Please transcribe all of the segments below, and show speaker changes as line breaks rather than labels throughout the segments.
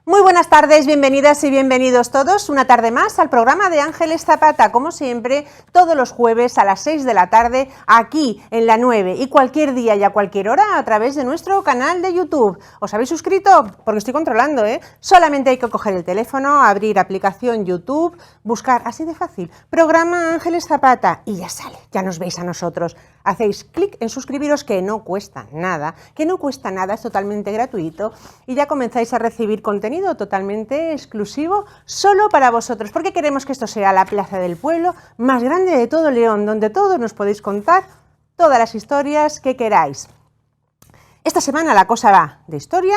Muy buenas tardes, bienvenidas y bienvenidos todos una tarde más al programa de Ángeles Zapata, como siempre, todos los jueves a las 6 de la tarde, aquí en la 9 y cualquier día y a cualquier hora a través de nuestro canal de YouTube. ¿Os habéis suscrito? Porque estoy controlando, ¿eh? Solamente hay que coger el teléfono, abrir aplicación YouTube, buscar, así de fácil, programa Ángeles Zapata y ya sale, ya nos veis a nosotros. Hacéis clic en suscribiros, que no cuesta nada, es totalmente gratuito y ya comenzáis a recibir contenido totalmente exclusivo solo para vosotros, porque queremos que esto sea la plaza del pueblo más grande de todo León, donde todos nos podéis contar todas las historias que queráis. Esta semana la cosa va de historia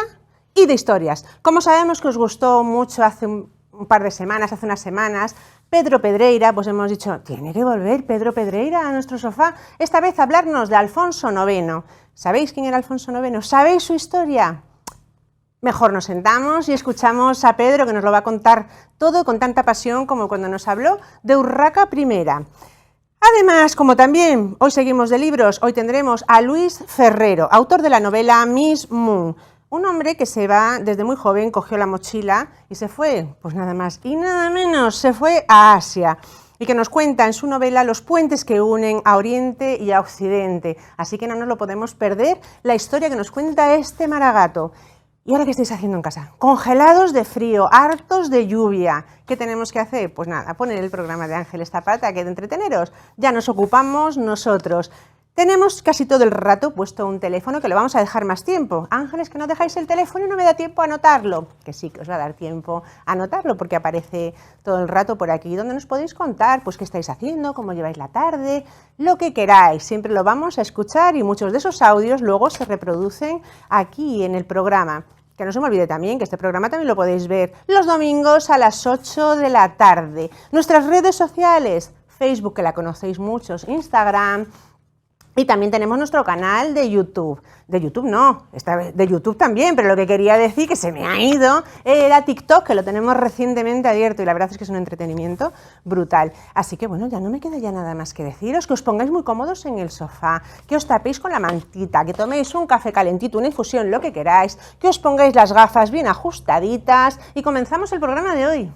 y de historias. Como sabemos que os gustó mucho hace un par de semanas, hace unas semanas, Pedro Pedreira, pues hemos dicho, tiene que volver Pedro Pedreira a nuestro sofá, esta vez a hablarnos de Alfonso IX. ¿Sabéis quién era Alfonso IX? ¿Sabéis su historia? Mejor nos sentamos y escuchamos a Pedro, que nos lo va a contar todo con tanta pasión como cuando nos habló de Urraca I. Además, como también hoy seguimos de libros, hoy tendremos a Luis Ferrero, autor de la novela Miss Moon. Un hombre que se va desde muy joven, cogió la mochila y se fue, pues nada más y nada menos, se fue a Asia. Y que nos cuenta en su novela los puentes que unen a Oriente y a Occidente. Así que no nos lo podemos perder, la historia que nos cuenta este maragato. ¿Y ahora qué estáis haciendo en casa? Congelados de frío, hartos de lluvia. ¿Qué tenemos que hacer? Pues nada, poner el programa de Ángeles Zapata, que de entreteneros ya nos ocupamos nosotros. Tenemos casi todo el rato puesto un teléfono que lo vamos a dejar más tiempo. Ángeles, que no dejáis el teléfono y no me da tiempo a anotarlo. Que sí, que os va a dar tiempo a anotarlo porque aparece todo el rato por aquí, donde nos podéis contar pues qué estáis haciendo, cómo lleváis la tarde, lo que queráis. Siempre lo vamos a escuchar y muchos de esos audios luego se reproducen aquí en el programa. Que no se me olvide también que este programa también lo podéis ver los domingos a las 8 de la tarde. Nuestras redes sociales, Facebook, que la conocéis muchos, Instagram. Y también tenemos nuestro canal de YouTube. De YouTube no, esta vez de YouTube también, pero lo que quería decir, que se me ha ido, era TikTok, que lo tenemos recientemente abierto y la verdad es que es un entretenimiento brutal. Así que bueno, ya no me queda ya nada más que deciros, que os pongáis muy cómodos en el sofá, que os tapéis con la mantita, que toméis un café calentito, una infusión, lo que queráis, que os pongáis las gafas bien ajustaditas y comenzamos el programa de hoy.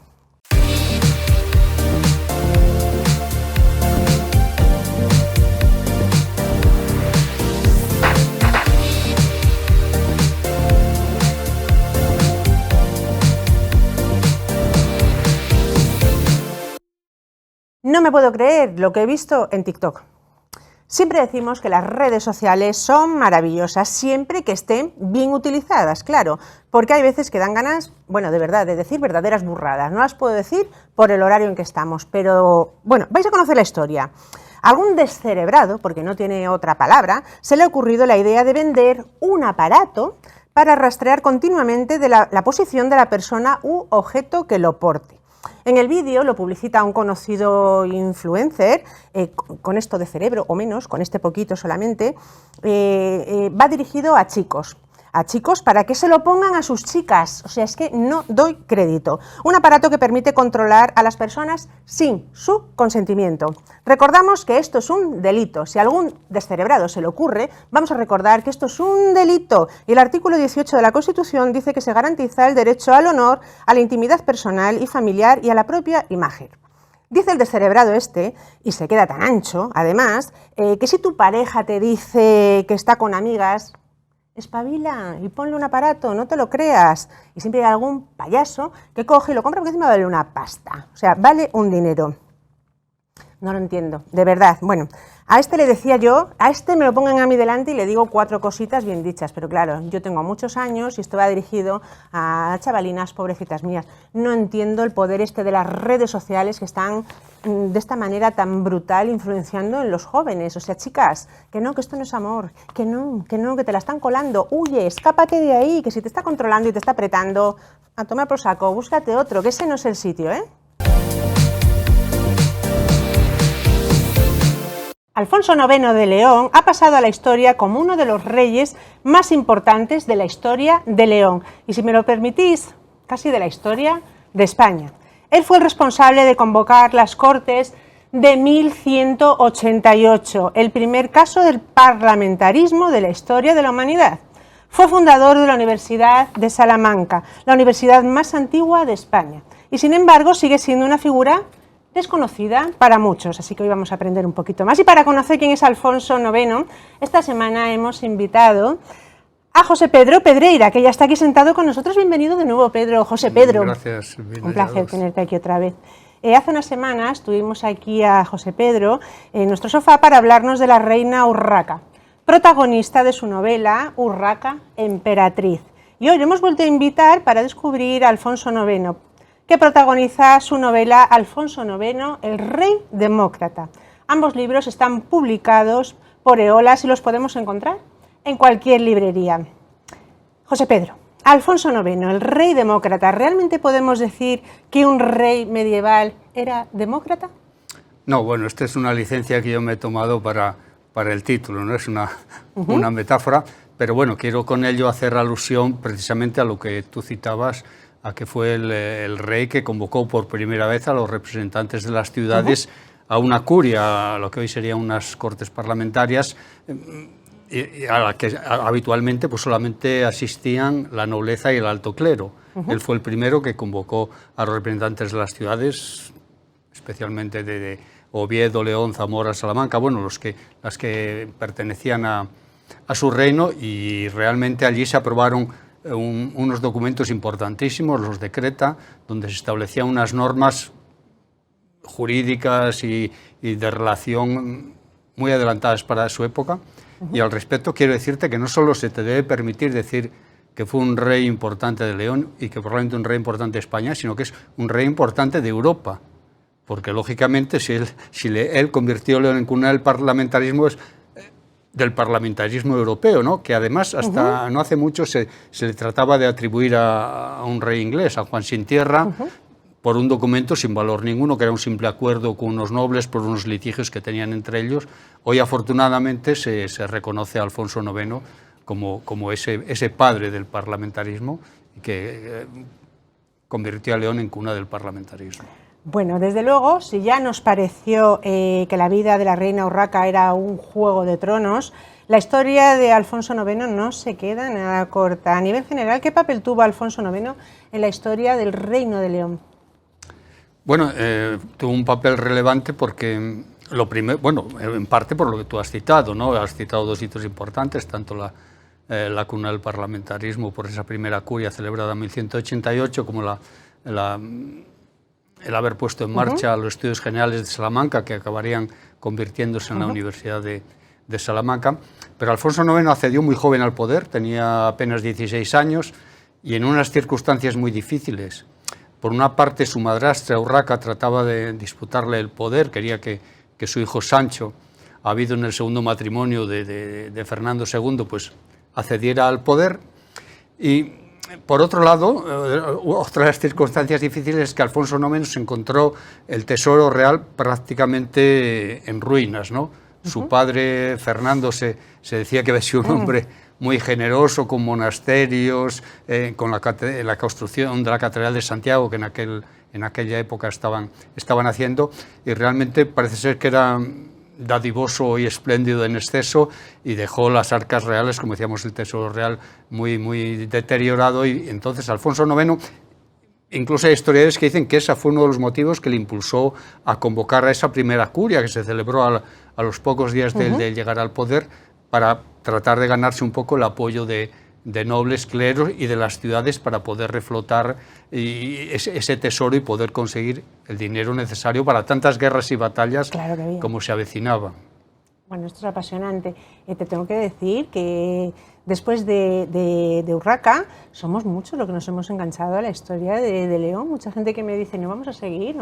No me puedo creer lo que he visto en TikTok. Siempre decimos que las redes sociales son maravillosas, siempre que estén bien utilizadas, claro, porque hay veces que dan ganas, bueno, de verdad, de decir verdaderas burradas. No las puedo decir por el horario en que estamos, pero bueno, vais a conocer la historia. A algún descerebrado, porque no tiene otra palabra, se le ha ocurrido la idea de vender un aparato para rastrear continuamente la posición de la persona u objeto que lo porte. En el vídeo lo publicita un conocido influencer, con esto de cerebro o menos, con este poquito solamente, va dirigido a chicos para que se lo pongan a sus chicas, o sea, es que no doy crédito. Un aparato que permite controlar a las personas sin su consentimiento. Recordamos que esto es un delito. Si a algún descerebrado se le ocurre, vamos a recordar que esto es un delito. Y el artículo 18 de la Constitución dice que se garantiza el derecho al honor, a la intimidad personal y familiar y a la propia imagen. Dice el descerebrado este, y se queda tan ancho, además, que si tu pareja te dice que está con amigas, espabila y ponle un aparato, no te lo creas. Y siempre hay algún payaso que coge y lo compra porque encima vale una pasta. O sea, vale un dinero. No lo entiendo, de verdad. Bueno, a este le decía yo, a este me lo pongan a mí delante y le digo 4 cositas bien dichas, pero claro, yo tengo muchos años y esto va dirigido a chavalinas pobrecitas mías. No entiendo el poder este de las redes sociales que están de esta manera tan brutal influenciando en los jóvenes. O sea, chicas, que no, que esto no es amor, que no, que te la están colando, huye, escápate de ahí, que si te está controlando y te está apretando, a tomar por saco, búscate otro, que ese no es el sitio, ¿eh? Alfonso IX de León ha pasado a la historia como uno de los reyes más importantes de la historia de León y, si me lo permitís, casi de la historia de España. Él fue el responsable de convocar las Cortes de 1188, el primer caso del parlamentarismo de la historia de la humanidad. Fue fundador de la Universidad de Salamanca, la universidad más antigua de España, y sin embargo sigue siendo una figura desconocida para muchos, así que hoy vamos a aprender un poquito más. Y para conocer quién es Alfonso IX, esta semana hemos invitado a José Pedro Pedreira, que ya está aquí sentado con nosotros. Bienvenido de nuevo, Pedro. José Pedro.
Gracias.
Un placer tenerte aquí otra vez. Hace unas semanas tuvimos aquí a José Pedro en nuestro sofá para hablarnos de la reina Urraca, protagonista de su novela Urraca, emperatriz. Y hoy lo hemos vuelto a invitar para descubrir a Alfonso IX, que protagoniza su novela Alfonso IX, el rey demócrata. Ambos libros están publicados por Eolas y los podemos encontrar en cualquier librería. José Pedro, Alfonso IX, el rey demócrata, ¿realmente podemos decir que un rey medieval era demócrata?
No, bueno, esta es una licencia que yo me he tomado para el título, no es una metáfora, pero bueno, quiero con ello hacer alusión precisamente a lo que tú citabas, a que fue el rey que convocó por primera vez a los representantes de las ciudades a una curia, a lo que hoy serían unas cortes parlamentarias, a la que habitualmente pues solamente asistían la nobleza y el alto clero. Él fue el primero que convocó a los representantes de las ciudades, especialmente de Oviedo, León, Zamora, Salamanca, bueno, las que pertenecían a su reino, y realmente allí se aprobaron unos documentos importantísimos, los Decreta, donde se establecían unas normas jurídicas y de relación muy adelantadas para su época. Y al respecto quiero decirte que no solo se te debe permitir decir que fue un rey importante de León y que probablemente un rey importante de España, sino que es un rey importante de Europa, porque lógicamente si él convirtió a León en cuna del parlamentarismo, es del parlamentarismo europeo, ¿no? Que además hasta no hace mucho se le trataba de atribuir a un rey inglés, a Juan Sin Tierra, por un documento sin valor ninguno, que era un simple acuerdo con unos nobles por unos litigios que tenían entre ellos. Hoy afortunadamente se reconoce a Alfonso IX como ese padre del parlamentarismo que convirtió a León en cuna del parlamentarismo.
Bueno, desde luego, si ya nos pareció que la vida de la reina Urraca era un juego de tronos, la historia de Alfonso IX no se queda nada corta. A nivel general, ¿qué papel tuvo Alfonso IX en la historia del Reino de León?
Bueno, tuvo un papel relevante porque, en parte por lo que tú has citado, ¿no? Has citado dos hitos importantes, tanto la cuna del parlamentarismo por esa primera curia celebrada en 1188, como el haber puesto en marcha los estudios generales de Salamanca, que acabarían convirtiéndose en la Universidad de Salamanca. Pero Alfonso IX accedió muy joven al poder, tenía apenas 16 años, y en unas circunstancias muy difíciles. Por una parte, su madrastra Urraca trataba de disputarle el poder, quería que su hijo Sancho, habido en el segundo matrimonio de Fernando II, pues accediera al poder. Y por otro lado, otra de las circunstancias difíciles es que Alfonso IX se encontró el tesoro real prácticamente en ruinas, ¿no? Su padre, Fernando, se decía que había sido un hombre muy generoso, con monasterios, con la construcción de la Catedral de Santiago, que en aquella época estaban haciendo, y realmente parece ser que era dadivoso y espléndido en exceso, y dejó las arcas reales, como decíamos, el tesoro real muy, muy deteriorado. Y entonces Alfonso IX, incluso hay historiadores que dicen que ese fue uno de los motivos que le impulsó a convocar a esa primera curia que se celebró a los pocos días de llegar al poder, para tratar de ganarse un poco el apoyo de nobles, cleros y de las ciudades para poder reflotar ese tesoro y poder conseguir el dinero necesario para tantas guerras y batallas como se avecinaba.
Bueno, esto es apasionante. Te tengo que decir que después de Urraca somos muchos los que nos hemos enganchado a la historia de León. Mucha gente que me dice, no vamos a seguir.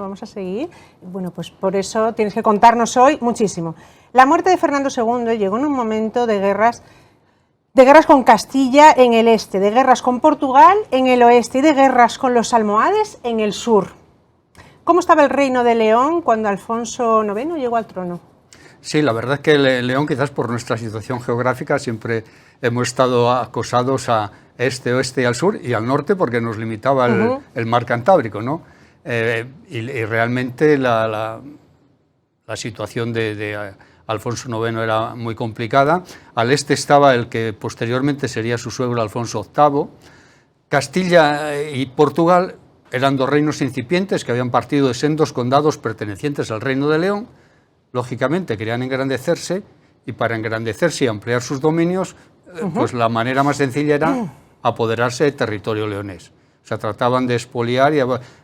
Bueno, pues por eso tienes que contarnos hoy muchísimo. La muerte de Fernando II llegó en un momento de guerras con Castilla en el este, de guerras con Portugal en el oeste y de guerras con los almohades en el sur. ¿Cómo estaba el reino de León cuando Alfonso IX llegó al trono?
Sí, la verdad es que León, quizás por nuestra situación geográfica, siempre hemos estado acosados a este, oeste y al sur, y al norte porque nos limitaba el mar Cantábrico, ¿no? Y realmente la situación de Alfonso IX era muy complicada. Al este estaba el que posteriormente sería su suegro Alfonso VIII. Castilla y Portugal eran dos reinos incipientes que habían partido de sendos condados pertenecientes al Reino de León. Lógicamente querían engrandecerse, y para engrandecerse y ampliar sus dominios, pues la manera más sencilla era apoderarse de territorio leonés. O sea, trataban de expoliar y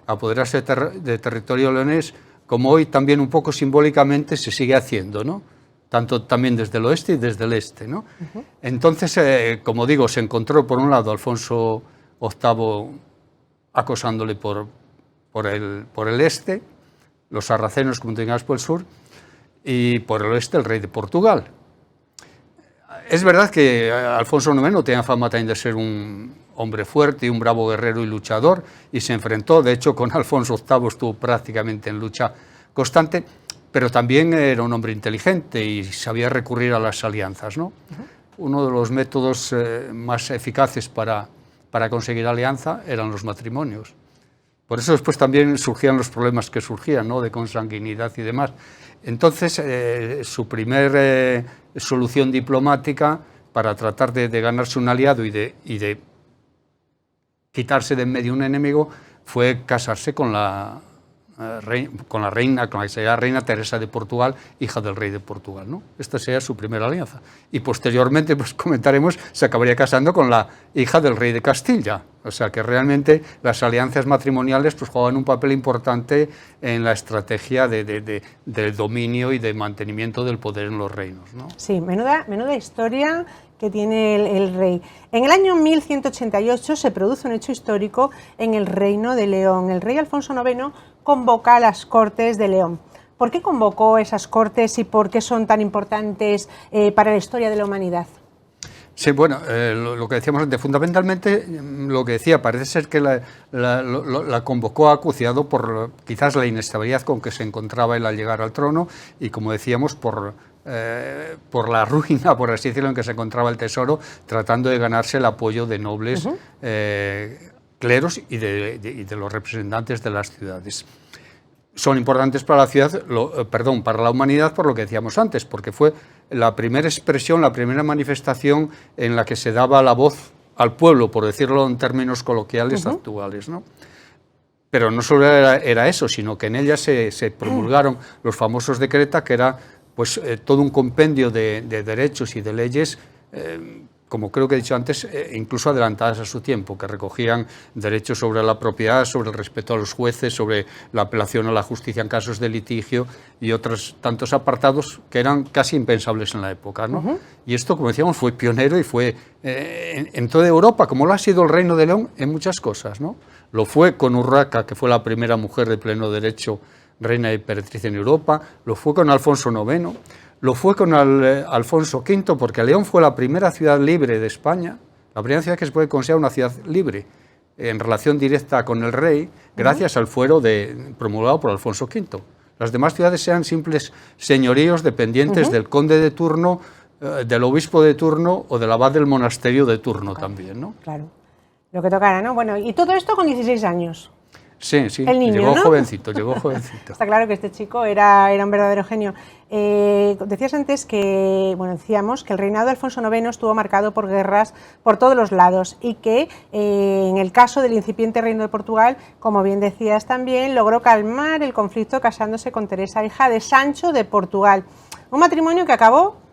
apoderarse de territorio leonés, como hoy también un poco simbólicamente se sigue haciendo, ¿no? Tanto también desde el oeste y desde el este, ¿no? Entonces, como digo, se encontró por un lado Alfonso VIII acosándole por el este, los sarracenos, como teníamos por el sur, y por el oeste el rey de Portugal. Es verdad que Alfonso IX tenía fama también de ser un hombre fuerte y un bravo guerrero y luchador, y se enfrentó, de hecho, con Alfonso VIII estuvo prácticamente en lucha constante, pero también era un hombre inteligente y sabía recurrir a las alianzas, ¿no? Uno de los métodos más eficaces para conseguir alianza eran los matrimonios. Por eso después también surgían los problemas que surgían, ¿no? De consanguinidad y demás. Entonces, su primer solución diplomática para tratar de ganarse un aliado y de quitarse de en medio un enemigo fue casarse con la que sería reina Teresa de Portugal, hija del rey de Portugal, ¿no? Esta sería su primera alianza. Y posteriormente, pues comentaremos, se acabaría casando con la hija del rey de Castilla. O sea que realmente las alianzas matrimoniales pues jugaban un papel importante en la estrategia del dominio y de mantenimiento del poder en los reinos, ¿no?
Sí, menuda historia que tiene el rey. En el año 1188 se produce un hecho histórico en el Reino de León. El rey Alfonso IX convoca a las Cortes de León. ¿Por qué convocó esas Cortes y por qué son tan importantes para la historia de la humanidad?
Sí, bueno, lo que decíamos antes, fundamentalmente lo que decía, parece ser que la convocó acuciado por quizás la inestabilidad con que se encontraba él al llegar al trono y, como decíamos, por la ruina, por así decirlo, en que se encontraba el tesoro, tratando de ganarse el apoyo de nobles, cleros y de los representantes de las ciudades. Son importantes para la ciudad, para la humanidad, por lo que decíamos antes, porque fue la primera expresión, la primera manifestación en la que se daba la voz al pueblo, por decirlo en términos coloquiales actuales, ¿no? Pero no solo era eso, sino que en ella se promulgaron los famosos decreta, que era pues todo un compendio de derechos y de leyes, como creo que he dicho antes, incluso adelantadas a su tiempo, que recogían derechos sobre la propiedad, sobre el respeto a los jueces, sobre la apelación a la justicia en casos de litigio y otros tantos apartados que eran casi impensables en la época, ¿no? Y esto, como decíamos, fue pionero y fue en toda Europa, como lo ha sido el Reino de León en muchas cosas, ¿no? Lo fue con Urraca, que fue la primera mujer de pleno derecho reina y emperatriz en Europa, lo fue con Alfonso IX, lo fue con Alfonso V, porque León fue la primera ciudad libre de España, la primera ciudad que se puede considerar una ciudad libre en relación directa con el rey, gracias al fuero promulgado por Alfonso V. Las demás ciudades eran simples señoríos dependientes del conde de turno, del obispo de turno o del abad del monasterio de turno también, ¿no?
Claro, lo que tocara, ¿no? Bueno, y todo esto con 16 años.
Sí, sí,
el niño,
llegó
¿no?
jovencito.
Está claro que este chico era un verdadero genio. Decías antes que, bueno, decíamos que el reinado de Alfonso IX estuvo marcado por guerras por todos los lados y que en el caso del incipiente Reino de Portugal, como bien decías también, logró calmar el conflicto casándose con Teresa, hija de Sancho de Portugal. Un matrimonio que acabó...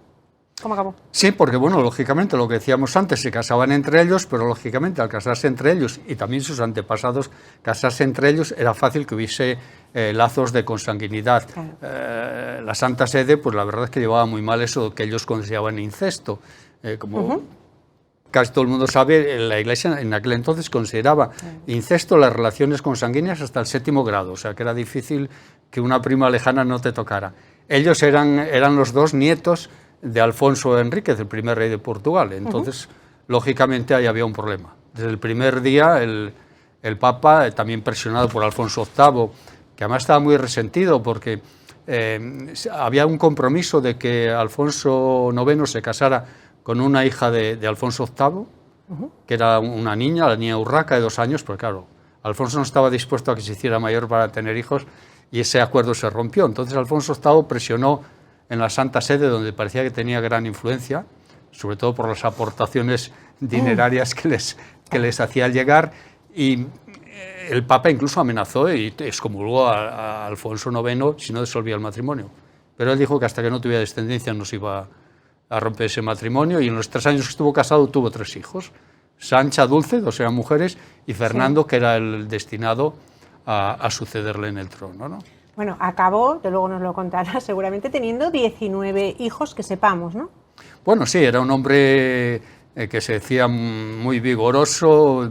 ¿Cómo acabó?
Sí, porque, bueno, lógicamente, lo que decíamos antes, se casaban entre ellos, pero, lógicamente, al casarse entre ellos y también sus antepasados casarse entre ellos, era fácil que hubiese lazos de consanguinidad. Claro. La Santa Sede, pues la verdad es que llevaba muy mal eso que ellos consideraban incesto. Como casi todo el mundo sabe, la Iglesia en aquel entonces consideraba incesto las relaciones consanguíneas hasta el 7º grado, o sea, que era difícil que una prima lejana no te tocara. Ellos eran los dos nietos de Alfonso Enríquez, el primer rey de Portugal. Entonces, lógicamente, ahí había un problema. Desde el primer día, el Papa, también presionado por Alfonso VIII, que además estaba muy resentido porque había un compromiso de que Alfonso IX se casara con una hija de Alfonso VIII, que era una niña, la niña Urraca, de 2 años, porque claro, Alfonso no estaba dispuesto a que se hiciera mayor para tener hijos y ese acuerdo se rompió. Entonces Alfonso VIII presionó en la Santa Sede, donde parecía que tenía gran influencia, sobre todo por las aportaciones dinerarias que les hacía llegar, y el Papa incluso amenazó y excomulgó a Alfonso IX si no disolvía el matrimonio. Pero él dijo que hasta que no tuviera descendencia no se iba a romper ese matrimonio, y en los 3 años que estuvo casado tuvo 3 hijos. Sancha, Dulce, 2 eran mujeres, y Fernando, sí, que era el destinado a sucederle en el trono, ¿no?
Bueno, acabó, que luego nos lo contará, seguramente teniendo 19 hijos, que sepamos, ¿no?
Bueno, sí, era un hombre que se decía muy vigoroso.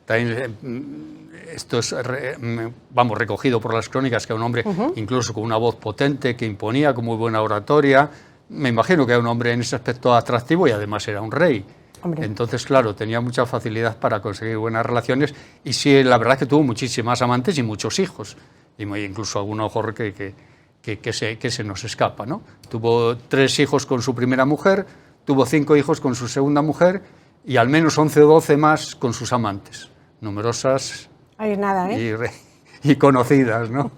También esto es, recogido por las crónicas, que era un hombre incluso con una voz potente, que imponía, con muy buena oratoria. Me imagino que era un hombre en ese aspecto atractivo, y además era un rey. Hombre. Entonces, claro, tenía mucha facilidad para conseguir buenas relaciones, y sí, la verdad es que tuvo muchísimas amantes y muchos hijos, y incluso algún ojo que se nos escapa, ¿no? Tuvo 3 hijos con su primera mujer, tuvo 5 hijos con su segunda mujer, y al menos 11 o 12 más con sus amantes, numerosas.
Ahí es nada,
y conocidas, ¿no?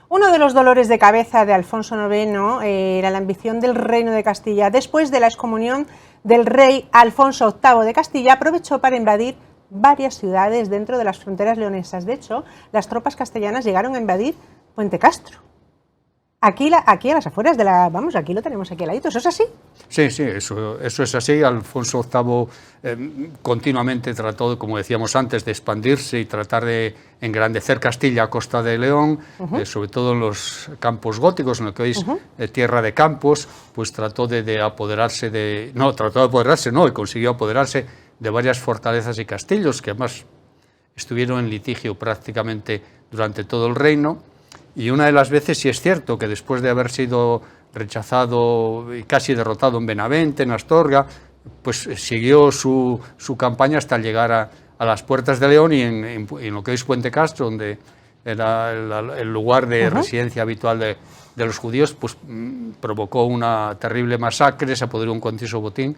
Uno de los dolores de cabeza de Alfonso IX era la ambición del reino de Castilla. Después de la excomunión del rey Alfonso VIII de Castilla, aprovechó para invadir varias ciudades dentro de las fronteras leonesas. De hecho, las tropas castellanas llegaron a invadir Puente Castro. Aquí a las afueras de la... Vamos, aquí lo tenemos aquí al ladito, ¿eso es así?
Sí, eso es así. Alfonso VIII continuamente trató, como decíamos antes, de expandirse y tratar de engrandecer Castilla a costa de León, sobre todo en los campos góticos, en lo que hoy es Tierra de Campos, pues trató de apoderarse y consiguió apoderarse de varias fortalezas y castillos, que además estuvieron en litigio prácticamente durante todo el reino. Y una de las veces, sí es cierto, que después de haber sido rechazado y casi derrotado en Benavente, en Astorga, pues siguió su campaña hasta llegar a las puertas de León, y en lo que es Puente Castro, donde era el lugar de residencia habitual de los judíos, pues provocó una terrible masacre, se apoderó un cuantioso botín.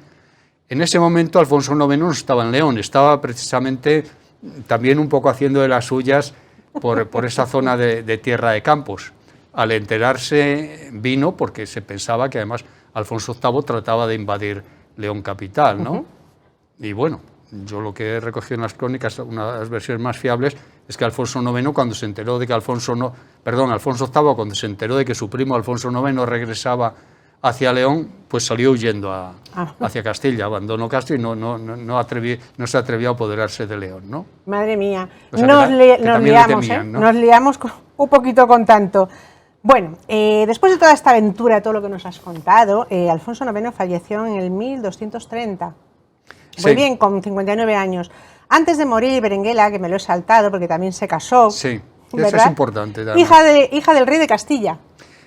En ese momento Alfonso IX no estaba en León, estaba precisamente también un poco haciendo de las suyas por esa zona de Tierra de Campos. Al enterarse vino, porque se pensaba que además Alfonso VIII trataba de invadir León capital, ¿no? Y bueno, yo lo que he recogido en las crónicas, una de las versiones más fiables, es que Alfonso IX, cuando se enteró de que Alfonso VIII, cuando se enteró de que su primo Alfonso IX regresaba hacia León, pues salió huyendo hacia Castilla, abandonó Castro y no se atrevió a apoderarse de León, ¿no?
Madre mía, o sea, nos liamos un poquito con tanto. Bueno, después de toda esta aventura, todo lo que nos has contado, Alfonso IX falleció en el 1230. Muy bien, con 59 años. Antes de morir, Berenguela, que me lo he saltado porque también se casó. Sí,
eso es importante.
Hija del rey de Castilla.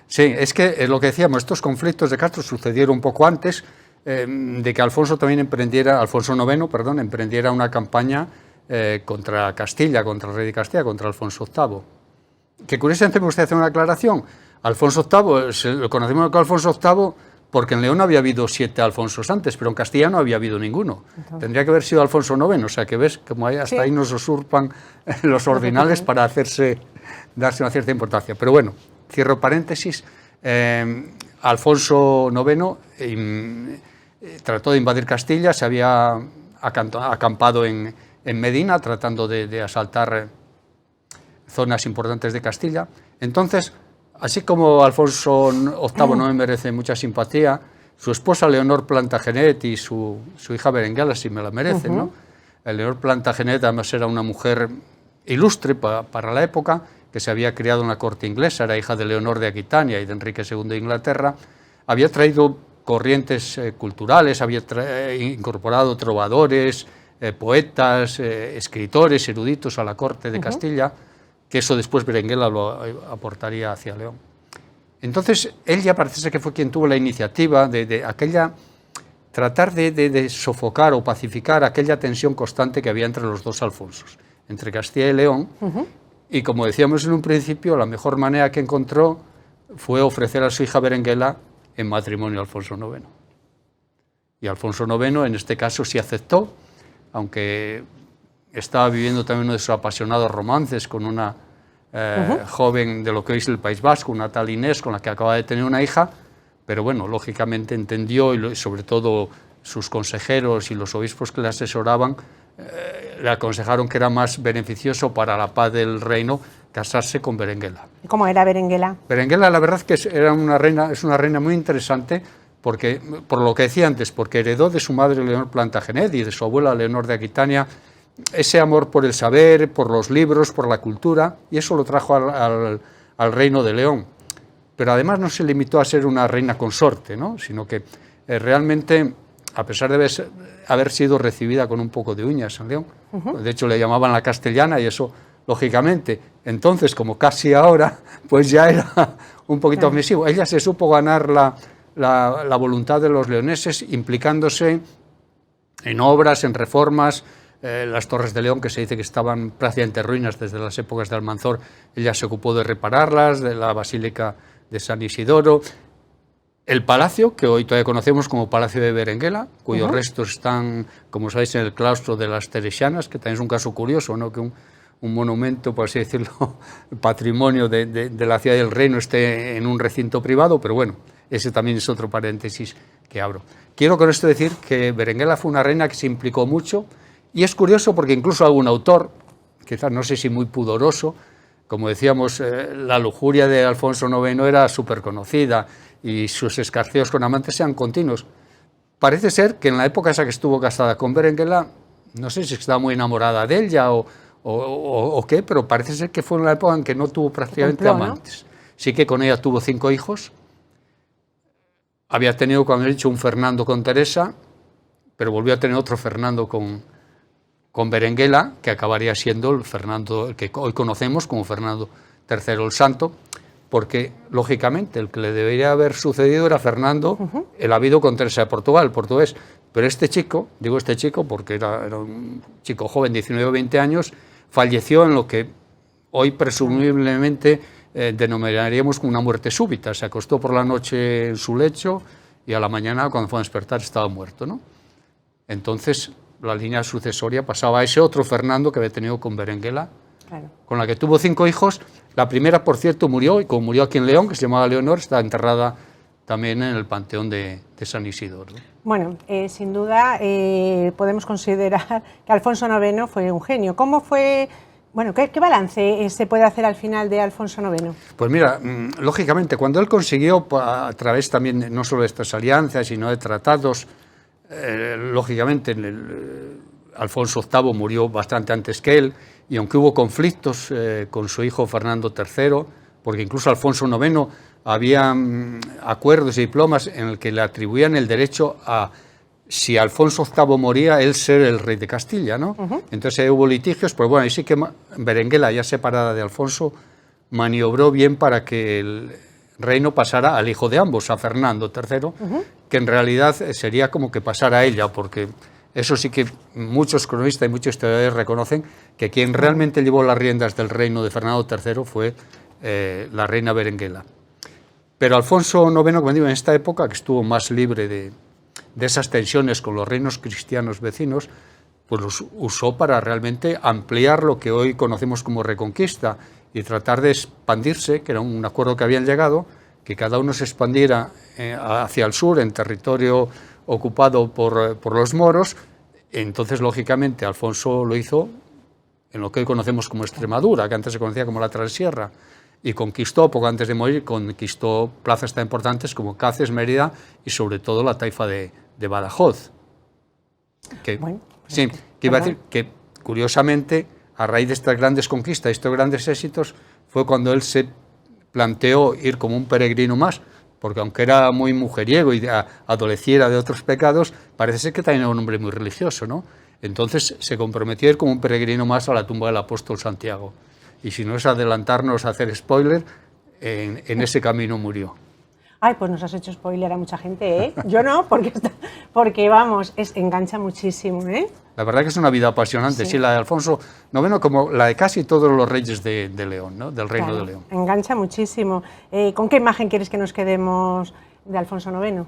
Sí, es que lo que decíamos, estos conflictos de Castro sucedieron un poco antes de que Alfonso IX emprendiera una campaña contra Castilla, contra el rey de Castilla, contra Alfonso VIII. Que curiosamente me gustaría hacer una aclaración. Alfonso VIII, lo conocemos como Alfonso VIII porque en León había habido 7 Alfonsos antes, pero en Castilla no había habido ninguno. Tendría que haber sido Alfonso IX, o sea que ves como hasta ahí nos usurpan los ordinales para darse una cierta importancia. Pero bueno, cierro paréntesis. Alfonso IX trató de invadir Castilla, se había acampado en Medina tratando de asaltar zonas importantes de Castilla. Entonces, así como Alfonso VIII no me merece mucha simpatía, su esposa Leonor Plantagenet y su hija Berenguela sí me la merecen, ¿no? Leonor Plantagenet además era una mujer ilustre para la época, que se había criado en la corte inglesa, era hija de Leonor de Aquitania y de Enrique II de Inglaterra, había traído corrientes culturales, había incorporado trovadores, poetas, escritores, eruditos a la corte de Castilla, que eso después Berenguela lo aportaría hacia León. Entonces, él ya parece ser que fue quien tuvo la iniciativa de tratar de sofocar o pacificar aquella tensión constante que había entre los dos Alfonsos, entre Castilla y León, y como decíamos en un principio, la mejor manera que encontró fue ofrecer a su hija Berenguela en matrimonio a Alfonso IX. Y Alfonso IX en este caso sí aceptó, aunque estaba viviendo también uno de sus apasionados romances con una joven de lo que hoy es el País Vasco, una tal Inés, con la que acaba de tener una hija, pero bueno, lógicamente entendió, y sobre todo sus consejeros y los obispos que le asesoraban, le aconsejaron que era más beneficioso para la paz del reino casarse con Berenguela.
¿Y cómo era Berenguela?
Berenguela, la verdad es que era es una reina muy interesante, porque, por lo que decía antes, porque heredó de su madre Leonor Plantagenet y de su abuela Leonor de Aquitania ese amor por el saber, por los libros, por la cultura, y eso lo trajo al reino de León. Pero además no se limitó a ser una reina consorte, ¿no? Sino que realmente, a pesar de haber sido recibida con un poco de uñas en León, de hecho le llamaban la castellana, y eso, lógicamente, entonces, como casi ahora, pues ya era un poquito ofensivo. Ella se supo ganar la voluntad de los leoneses, implicándose en obras, en reformas. Las Torres de León, que se dice que estaban prácticamente en ruinas desde las épocas de Almanzor, ella se ocupó de repararlas, de la Basílica de San Isidoro. El palacio, que hoy todavía conocemos como Palacio de Berenguela, cuyos restos están, como sabéis, en el claustro de las Teresianas, que también es un caso curioso, ¿no? Que un monumento, por así decirlo, patrimonio de la ciudad del reino esté en un recinto privado, pero bueno, ese también es otro paréntesis que abro. Quiero con esto decir que Berenguela fue una reina que se implicó mucho, y es curioso porque incluso algún autor, quizás no sé si muy pudoroso, como decíamos, la lujuria de Alfonso IX era súper conocida y sus escarceos con amantes eran continuos. Parece ser que en la época esa que estuvo casada con Berenguela, no sé si estaba muy enamorada de ella o qué, pero parece ser que fue una época en que no tuvo prácticamente amantes. Sí que con ella tuvo 5 hijos. Había tenido, como he dicho, un Fernando con Teresa, pero volvió a tener otro Fernando con Berenguela, que acabaría siendo el Fernando, el que hoy conocemos como Fernando III el Santo, porque, lógicamente, el que le debería haber sucedido era Fernando, el habido con Teresa de Portugal, portugués. Pero este chico, digo este chico porque era un chico joven, 19 o 20 años, falleció en lo que hoy presumiblemente denominaríamos como una muerte súbita. Se acostó por la noche en su lecho y a la mañana, cuando fue a despertar, estaba muerto, ¿no? Entonces, la línea sucesoria pasaba a ese otro Fernando que había tenido con Berenguela, con la que tuvo 5 hijos. La primera, por cierto, murió, y como murió aquí en León, que se llamaba Leonor, está enterrada también en el Panteón de San Isidoro.
Bueno, sin duda podemos considerar que Alfonso IX fue un genio. ¿Cómo fue? Bueno, ¿qué balance se puede hacer al final de Alfonso IX?
Pues mira, lógicamente, cuando él consiguió, a través también no solo de estas alianzas, sino de tratados, lógicamente Alfonso VIII murió bastante antes que él, y aunque hubo conflictos con su hijo Fernando III, porque incluso Alfonso IX había acuerdos y diplomas en el que le atribuían el derecho a, si Alfonso VIII moría, él ser el rey de Castilla, ¿no? Entonces hubo litigios, pues bueno, y sí que Berenguela, ya separada de Alfonso, maniobró bien para que el reino pasara al hijo de ambos, a Fernando III, que en realidad sería como que pasara a ella, porque eso sí que muchos cronistas y muchos historiadores reconocen que quien realmente llevó las riendas del reino de Fernando III fue la reina Berenguela. Pero Alfonso IX, como digo, en esta época, que estuvo más libre de esas tensiones con los reinos cristianos vecinos, pues los usó para realmente ampliar lo que hoy conocemos como Reconquista y tratar de expandirse, que era un acuerdo que habían llegado, que cada uno se expandiera hacia el sur, en territorio ocupado por los moros. Entonces, lógicamente, Alfonso lo hizo en lo que hoy conocemos como Extremadura, que antes se conocía como la Transierra, y conquistó, poco antes de morir, conquistó plazas tan importantes como Cáceres, Mérida y sobre todo la taifa de Badajoz. Que, bueno, sí, que iba a decir que, curiosamente, a raíz de estas grandes conquistas, estos grandes éxitos, fue cuando él se planteó ir como un peregrino más, porque aunque era muy mujeriego y adoleciera de otros pecados, parece ser que también era un hombre muy religioso, ¿no? Entonces se comprometió a ir como un peregrino más a la tumba del apóstol Santiago. Y si no es adelantarnos a hacer spoiler, en ese camino murió.
Ay, pues nos has hecho spoiler a mucha gente, ¿eh? Yo no, porque vamos, engancha muchísimo, ¿eh?
La verdad que es una vida apasionante, sí, la de Alfonso IX, como la de casi todos los reyes de León, ¿no? Del Reino de León.
Engancha muchísimo. ¿Con qué imagen quieres que nos quedemos de Alfonso IX?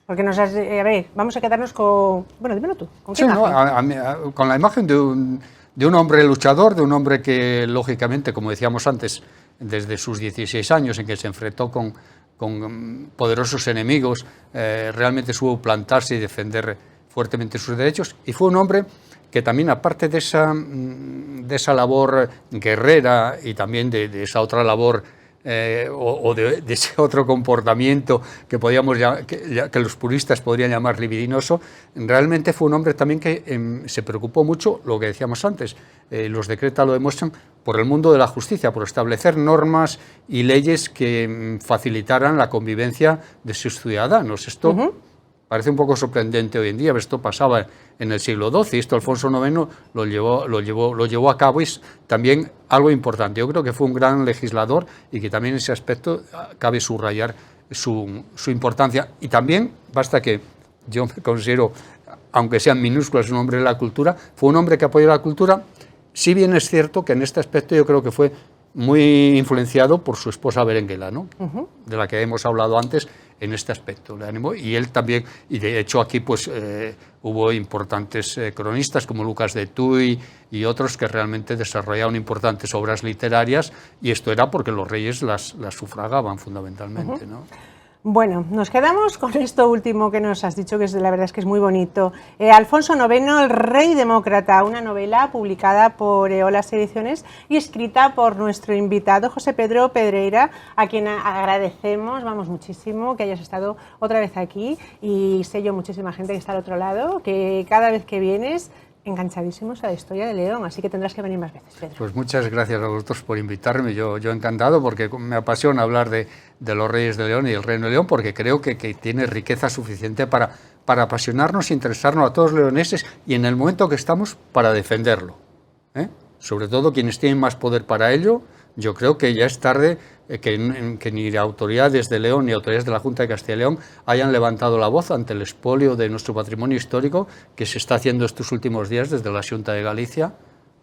Porque nos has... a ver, vamos a quedarnos con... Bueno, dímelo tú. ¿Con qué imagen?
No, con la imagen de un hombre luchador, de un hombre que, lógicamente, como decíamos antes, desde sus 16 años en que se enfrentó con con poderosos enemigos, realmente supo plantarse y defender fuertemente sus derechos, y fue un hombre que también, aparte de esa labor guerrera y también de esa otra labor o de ese otro comportamiento que que los puristas podrían llamar libidinoso, realmente fue un hombre también que se preocupó mucho, lo que decíamos antes, los decretos lo demuestran, por el mundo de la justicia, por establecer normas y leyes que facilitaran la convivencia de sus ciudadanos. Esto parece un poco sorprendente hoy en día, pero esto pasaba en el siglo XII, y esto Alfonso IX lo llevó a cabo, y es también algo importante. Yo creo que fue un gran legislador y que también en ese aspecto cabe subrayar su importancia. Y también, basta que yo me considero, aunque sean minúsculas, un hombre de la cultura, fue un hombre que apoyó la cultura, si bien es cierto que en este aspecto yo creo que fue muy influenciado por su esposa Berenguela, ¿no? De la que hemos hablado antes en este aspecto. Le animó, y él también, y de hecho aquí pues hubo importantes cronistas como Lucas de Tuy y otros que realmente desarrollaron importantes obras literarias, y esto era porque los reyes las sufragaban fundamentalmente, ¿no?
Bueno, nos quedamos con esto último que nos has dicho, que la verdad es que es muy bonito. Alfonso IX, el Rey Demócrata, una novela publicada por Eolas Ediciones y escrita por nuestro invitado José Pedro Pedreira, a quien agradecemos, muchísimo que hayas estado otra vez aquí, y sé yo muchísima gente que está al otro lado, que cada vez que vienes enganchadísimos a la historia de León, así que tendrás que venir más veces, Pedro.
Pues muchas gracias a vosotros por invitarme, yo encantado, porque me apasiona hablar de los reyes de León y el Reino de León, porque creo que tiene riqueza suficiente para apasionarnos e interesarnos a todos los leoneses, y en el momento que estamos para defenderlo, sobre todo quienes tienen más poder para ello. Yo creo que ya es tarde que ni autoridades de León ni autoridades de la Junta de Castilla y León hayan levantado la voz ante el expolio de nuestro patrimonio histórico que se está haciendo estos últimos días desde la Xunta de Galicia,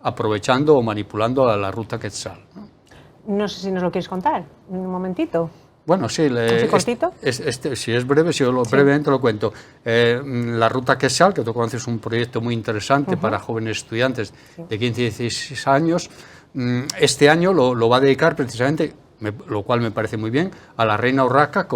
aprovechando o manipulando a la ruta Quetzal, ¿no?
No sé si nos lo quieres contar, en un momentito.
Bueno, sí,
cortito?
Si es breve, brevemente lo cuento. La ruta Quetzal, que tú conoces, es un proyecto muy interesante para jóvenes estudiantes de 15 y 16 años. Este año lo va a dedicar precisamente, lo cual me parece muy bien, a la reina Urraca,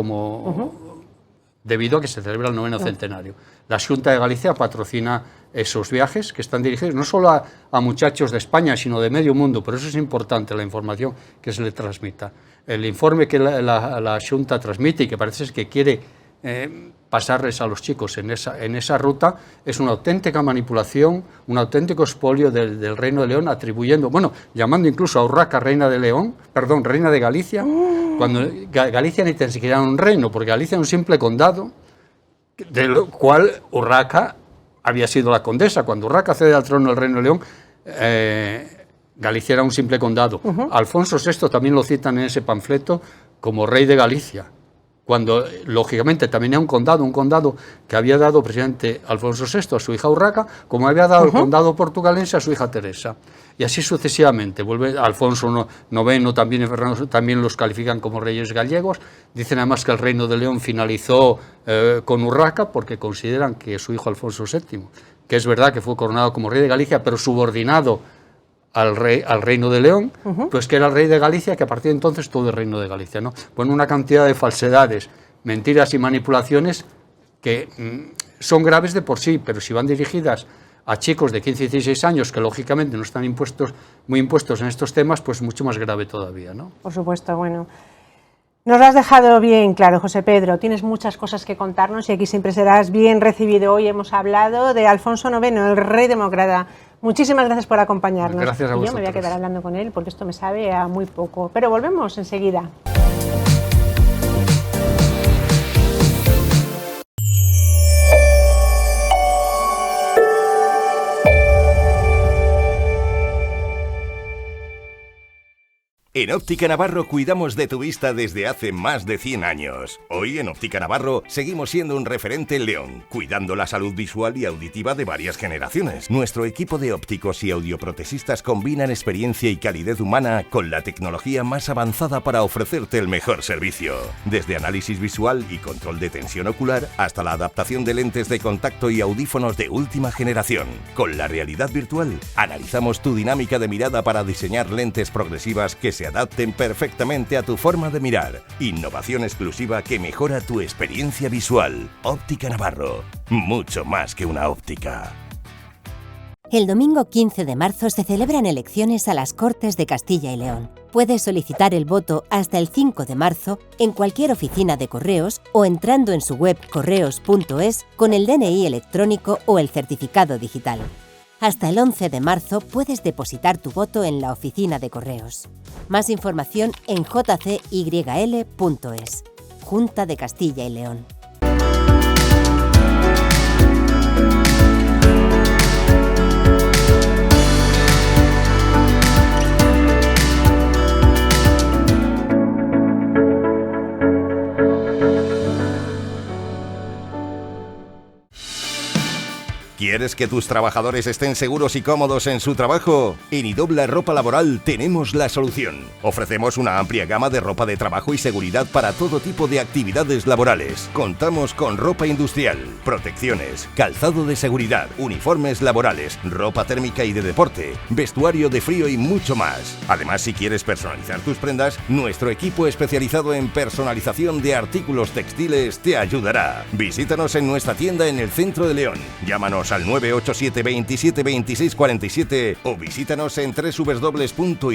debido a que se celebra el 9º centenario. La Xunta de Galicia patrocina esos viajes que están dirigidos no solo a muchachos de España, sino de medio mundo. Por eso es importante la información que se le transmita. El informe que la Xunta transmite y que parece que quiere pasarles a los chicos en esa ruta es una auténtica manipulación, un auténtico expolio del Reino de León, llamando incluso a Urraca reina de Galicia, cuando Galicia ni tan siquiera era un reino, porque Galicia era un simple condado, del cual Urraca había sido la condesa. Cuando Urraca cede al trono del Reino de León, Galicia era un simple condado. Alfonso VI también lo citan en ese panfleto como rey de Galicia, cuando lógicamente también era un condado que había dado precisamente Alfonso VI a su hija Urraca, como había dado el condado portugalense a su hija Teresa, y así sucesivamente. Vuelve Alfonso IX también, y Fernando también los califican como reyes gallegos. Dicen además que el Reino de León finalizó con Urraca porque consideran que su hijo Alfonso VII, que es verdad que fue coronado como rey de Galicia, pero subordinado al Reino de León, pues que era el rey de Galicia, que a partir de entonces todo el Reino de Galicia, ¿no? Pues una cantidad de falsedades, mentiras y manipulaciones que son graves de por sí, pero si van dirigidas a chicos de 15 y 16 años, que lógicamente no están muy impuestos en estos temas, pues mucho más grave todavía, ¿no?
Por supuesto, bueno. Nos lo has dejado bien claro, José Pedro. Tienes muchas cosas que contarnos y aquí siempre serás bien recibido. Hoy hemos hablado de Alfonso IX, el Rey Demócrata. Muchísimas gracias por acompañarnos.
Gracias a vosotros.
Yo me voy a quedar hablando con él porque esto me sabe a muy poco. Pero volvemos enseguida.
En Óptica Navarro cuidamos de tu vista desde hace más de 100 años. Hoy en Óptica Navarro seguimos siendo un referente en León, cuidando la salud visual y auditiva de varias generaciones. Nuestro equipo de ópticos y audioprotesistas combinan experiencia y calidez humana con la tecnología más avanzada para ofrecerte el mejor servicio. Desde análisis visual y control de tensión ocular hasta la adaptación de lentes de contacto y audífonos de última generación. Con la realidad virtual, analizamos tu dinámica de mirada para diseñar lentes progresivas que se se adapten perfectamente a tu forma de mirar. Innovación exclusiva que mejora tu experiencia visual. Óptica Navarro. Mucho más que una óptica.
El domingo 15 de marzo se celebran elecciones a las Cortes de Castilla y León. Puedes solicitar el voto hasta el 5 de marzo en cualquier oficina de correos o entrando en su web correos.es con el DNI electrónico o el certificado digital. Hasta el 11 de marzo puedes depositar tu voto en la oficina de correos. Más información en jcyl.es. Junta de Castilla y León.
¿Quieres que tus trabajadores estén seguros y cómodos en su trabajo? En Idobla Ropa Laboral tenemos la solución. Ofrecemos una amplia gama de ropa de trabajo y seguridad para todo tipo de actividades laborales. Contamos con ropa industrial, protecciones, calzado de seguridad, uniformes laborales, ropa térmica y de deporte, vestuario de frío y mucho más. Además, si quieres personalizar tus prendas, nuestro equipo especializado en personalización de artículos textiles te ayudará. Visítanos en nuestra tienda en el centro de León. Llámanos al 987 27 26 47 o visítanos en www.idobla.es.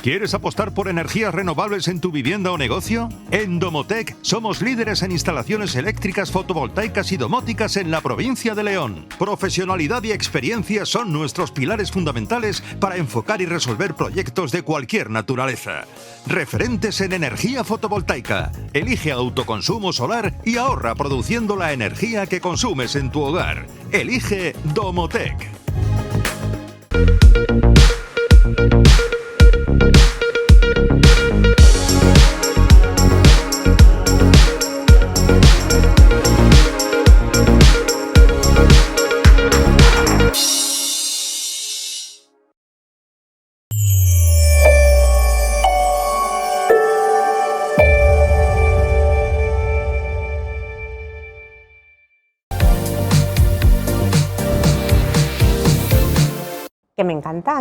¿Quieres apostar por energías renovables en tu vivienda o negocio? En Domotec somos líderes en instalaciones eléctricas fotovoltaicas y domóticas en la provincia de León. Profesionalidad y experiencia son nuestros pilares fundamentales para enfocar y resolver proyectos de cualquier naturaleza. Referentes en energía fotovoltaica. Elige autoconsumo solar y ahorra produciendo la energía que consumes en tu hogar. Elige Domotec.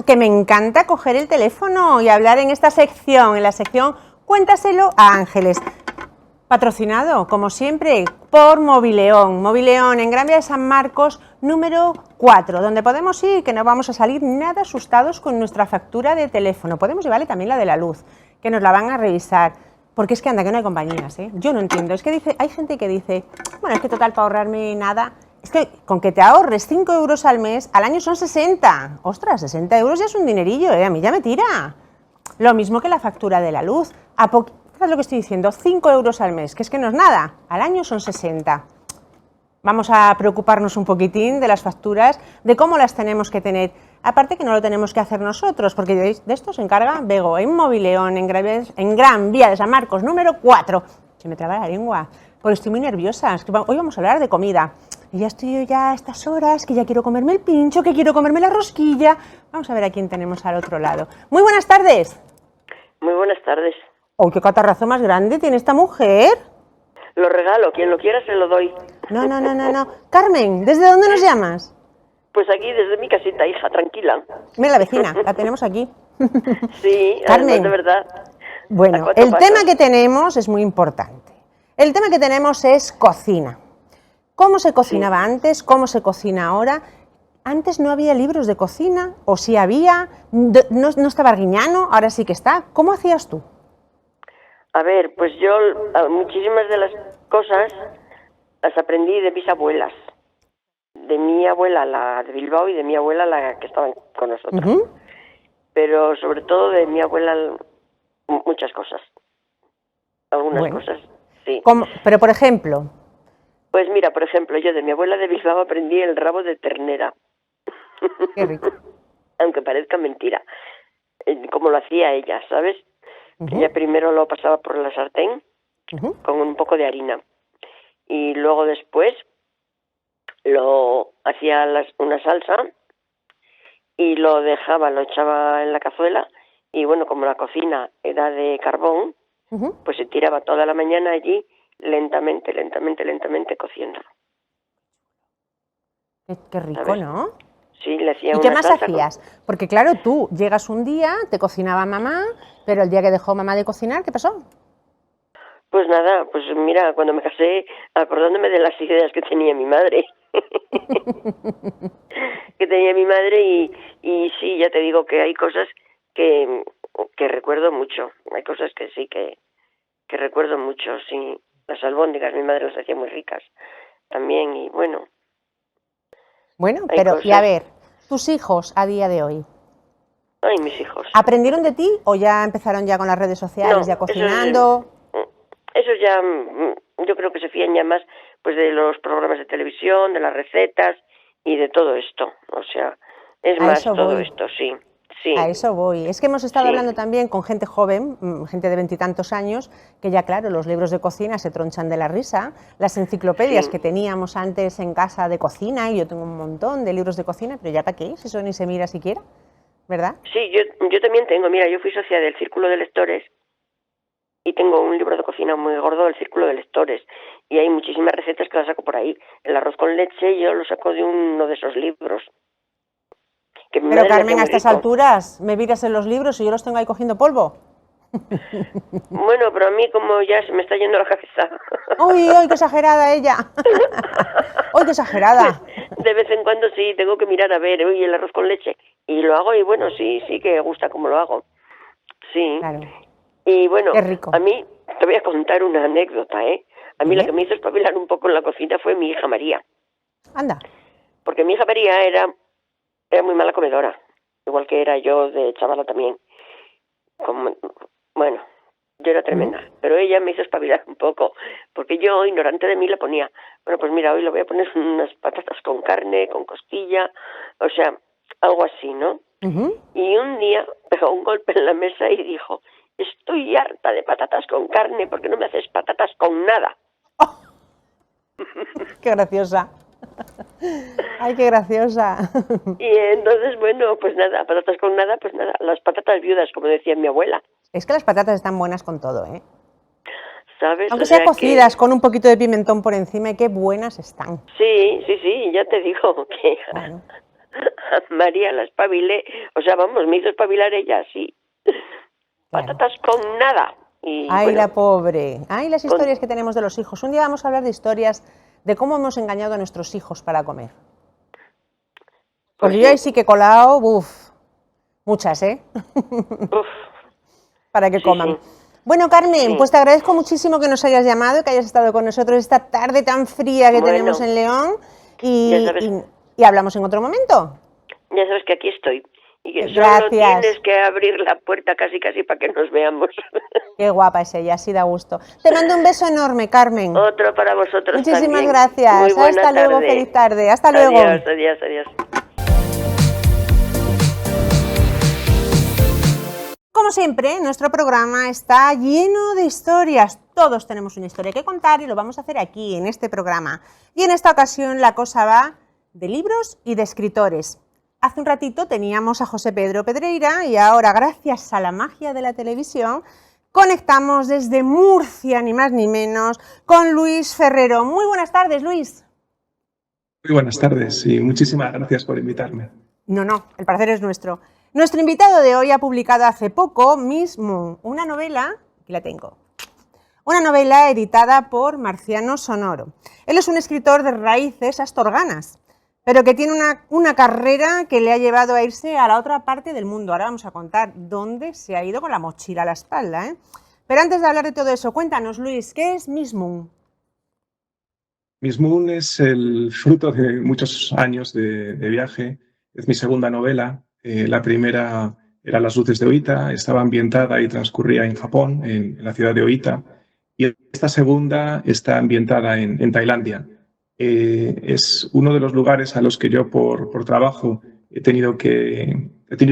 Que me encanta coger el teléfono y hablar en esta sección, en la sección Cuéntaselo a Ángeles. Patrocinado, como siempre, por Mobileón. Mobileón en Gran Vía de San Marcos, número 4, donde podemos ir, que no vamos a salir nada asustados con nuestra factura de teléfono. Podemos llevarle también la de la luz, que nos la van a revisar. Porque es que anda, que no hay compañías, ¿eh? Yo no entiendo. Es que hay gente que dice, bueno, es que total, para ahorrarme nada. Es que con que te ahorres 5 euros al mes, al año son 60. Ostras, 60 euros ya es un dinerillo, ¿eh? A mí ya me tira. Lo mismo que la factura de la luz. ¿Sabes lo que estoy diciendo? 5 euros al mes, que es que no es nada. Al año son 60. Vamos a preocuparnos un poquitín de las facturas, de cómo las tenemos que tener. Aparte que no lo tenemos que hacer nosotros, porque de esto se encarga Bego, en Mobileón, en Gran Vía de San Marcos, número 4. Se me traba la lengua, porque estoy muy nerviosa. Es que hoy vamos a hablar de comida. Y ya estoy a estas horas, que ya quiero comerme el pincho, que quiero comerme la rosquilla. Vamos a ver a quién tenemos al otro lado. Muy buenas tardes.
Muy buenas tardes.
¡Oh, qué catarrazo más grande tiene esta mujer!
Lo regalo, quien lo quiera se lo doy.
No. Carmen, ¿desde dónde nos llamas?
Pues aquí, desde mi casita, hija, tranquila.
Mira, la vecina, la tenemos aquí.
Sí,
Carmen,
de verdad.
Bueno, el tema que tenemos es muy importante. El tema que tenemos es cocina. ¿Cómo se cocinaba antes? ¿Cómo se cocina ahora? Antes no había libros de cocina, o sí había, no estaba Arguiñano, ahora sí que está. ¿Cómo hacías tú?
A ver, pues yo muchísimas de las cosas las aprendí de mis abuelas. De mi abuela, la de Bilbao, y de mi abuela, la que estaba con nosotros. Pero sobre todo de mi abuela, muchas cosas. Algunas cosas, sí.
Pero, por ejemplo...
Pues mira, por ejemplo, yo de mi abuela de Bilbao aprendí el rabo de ternera.
Qué rico.
Aunque parezca mentira. Como lo hacía ella, ¿sabes? Ella primero lo pasaba por la sartén con un poco de harina. Y luego después lo hacía una salsa y lo echaba en la cazuela. Y bueno, como la cocina era de carbón, pues se tiraba toda la mañana allí lentamente cociendo.
Qué rico,
¿sabes?
¿no?
Sí, le hacía
¿Y
una
qué más
salsa
hacías? Porque claro, tú llegas un día, te cocinaba mamá, pero el día que dejó mamá de cocinar, ¿qué pasó?
Pues nada, pues mira, cuando me casé, acordándome de las ideas que tenía mi madre. Que tenía mi madre y sí, ya te digo que hay cosas que, que recuerdo mucho. Hay cosas que sí que recuerdo mucho, sí. Las albóndigas, mi madre las hacía muy ricas también y bueno,
Bueno,
hay
pero y a
cosas.
ver, tus hijos a día de hoy,
Ay, mis hijos.
¿aprendieron de ti o ya empezaron ya con las redes sociales,
No,
ya cocinando?
eso ya, yo creo que se fían ya más pues de los programas de televisión, de las recetas y de todo esto. O sea, es
A
más
eso
todo
voy.
esto, sí, sí,
A eso voy. Es que hemos estado
sí,
hablando también con gente joven, gente de veintitantos años, que ya claro, los libros de cocina se tronchan de la risa, las enciclopedias
sí.
que teníamos antes en casa de cocina, y yo tengo un montón de libros de cocina, pero ya para qué, si eso ni se mira siquiera, ¿verdad?
Sí, yo también tengo, mira, yo fui socia del Círculo de Lectores y tengo un libro de cocina muy gordo del Círculo de Lectores y hay muchísimas recetas que las saco por ahí. El arroz con leche yo lo saco de uno de esos libros. Que mi
Pero
madre me hacía
Carmen, a
muy
estas
rico.
alturas, ¿me miras en los libros y yo los tengo ahí cogiendo polvo?
Bueno, pero a mí como ya se me está yendo la cabeza.
¡Uy, uy, qué exagerada ella! ¡Uy, qué exagerada!
De vez en cuando sí, tengo que mirar a ver, oye, el arroz con leche. Y lo hago y bueno, sí, sí que gusta como lo hago. Sí.
Claro,
Y bueno,
qué rico.
a mí te voy a contar una anécdota, ¿eh? A mí la que me hizo espabilar un poco en la cocina fue mi hija María.
Anda.
Porque mi hija María era muy mala comedora. Igual que era yo de chavala también. Bueno, yo era tremenda. Pero ella me hizo espabilar un poco. Porque yo, ignorante de mí, le ponía, bueno, pues mira, hoy le voy a poner unas patatas con carne, con cosquilla. O sea, algo así, ¿no? Y un día pegó un golpe en la mesa y dijo, estoy harta de patatas con carne porque no me haces patatas con nada.
Oh, ¡qué graciosa! ¡Ay, qué graciosa!
Y entonces, bueno, pues nada, patatas con nada, pues nada, las patatas viudas, como decía mi abuela.
Es que las patatas están buenas con todo, ¿eh?
¿Sabes?
Aunque
O
sea
sea
cocidas con un poquito de pimentón por encima, y qué buenas están.
Sí, sí, sí, ya te digo que
Claro.
a María la espabilé, o sea, vamos, me hizo espabilar ella, sí.
Claro.
Patatas con nada. Y,
Ay,
bueno,
la pobre. Ay, las
con-
historias que tenemos de los hijos. Un día vamos a hablar de historias de cómo hemos engañado a nuestros hijos para comer.
Pues
Porque yo ahí
sí.
sí que he colado, muchas, ¿eh?
Uf,
Para que
sí,
coman.
sí.
Bueno, Carmen,
Sí.
pues te agradezco muchísimo que nos hayas llamado y que hayas estado con nosotros esta tarde tan fría que
Bueno,
tenemos en León.
ya sabes.
Y hablamos en otro momento.
Ya sabes que aquí estoy. Y que solo
Gracias.
tienes que abrir la puerta casi para que nos veamos.
Qué guapa es ella, así da gusto. Te mando un beso enorme, Carmen.
Otro para vosotros
Muchísimas
también.
gracias.
Muy buena
Hasta luego,
tarde.
feliz tarde. Hasta luego.
Adiós, adiós, adiós.
Como siempre, nuestro programa está lleno de historias. Todos tenemos una historia que contar y lo vamos a hacer aquí, en este programa. Y en esta ocasión la cosa va de libros y de escritores. Hace un ratito teníamos a José Pedro Pedreira y ahora, gracias a la magia de la televisión, conectamos desde Murcia, ni más ni menos, con Luis Ferrero. Muy buenas tardes, Luis.
Muy buenas tardes y muchísimas gracias por invitarme.
No, el placer es nuestro. Nuestro invitado de hoy ha publicado hace poco Miss Moon, una novela, aquí la tengo, una novela editada por Marciano Sonoro. Él es un escritor de raíces astorganas, pero que tiene una carrera que le ha llevado a irse a la otra parte del mundo. Ahora vamos a contar dónde se ha ido con la mochila a la espalda, ¿eh? Pero antes de hablar de todo eso, cuéntanos, Luis, ¿qué es Miss Moon?
Miss Moon es el fruto de muchos años de viaje. Es mi segunda novela. La primera era Las luces de Oita, estaba ambientada y transcurría en Japón, en la ciudad de Oita. Y esta segunda está ambientada en Tailandia. Es uno de los lugares a los que yo por trabajo he tenido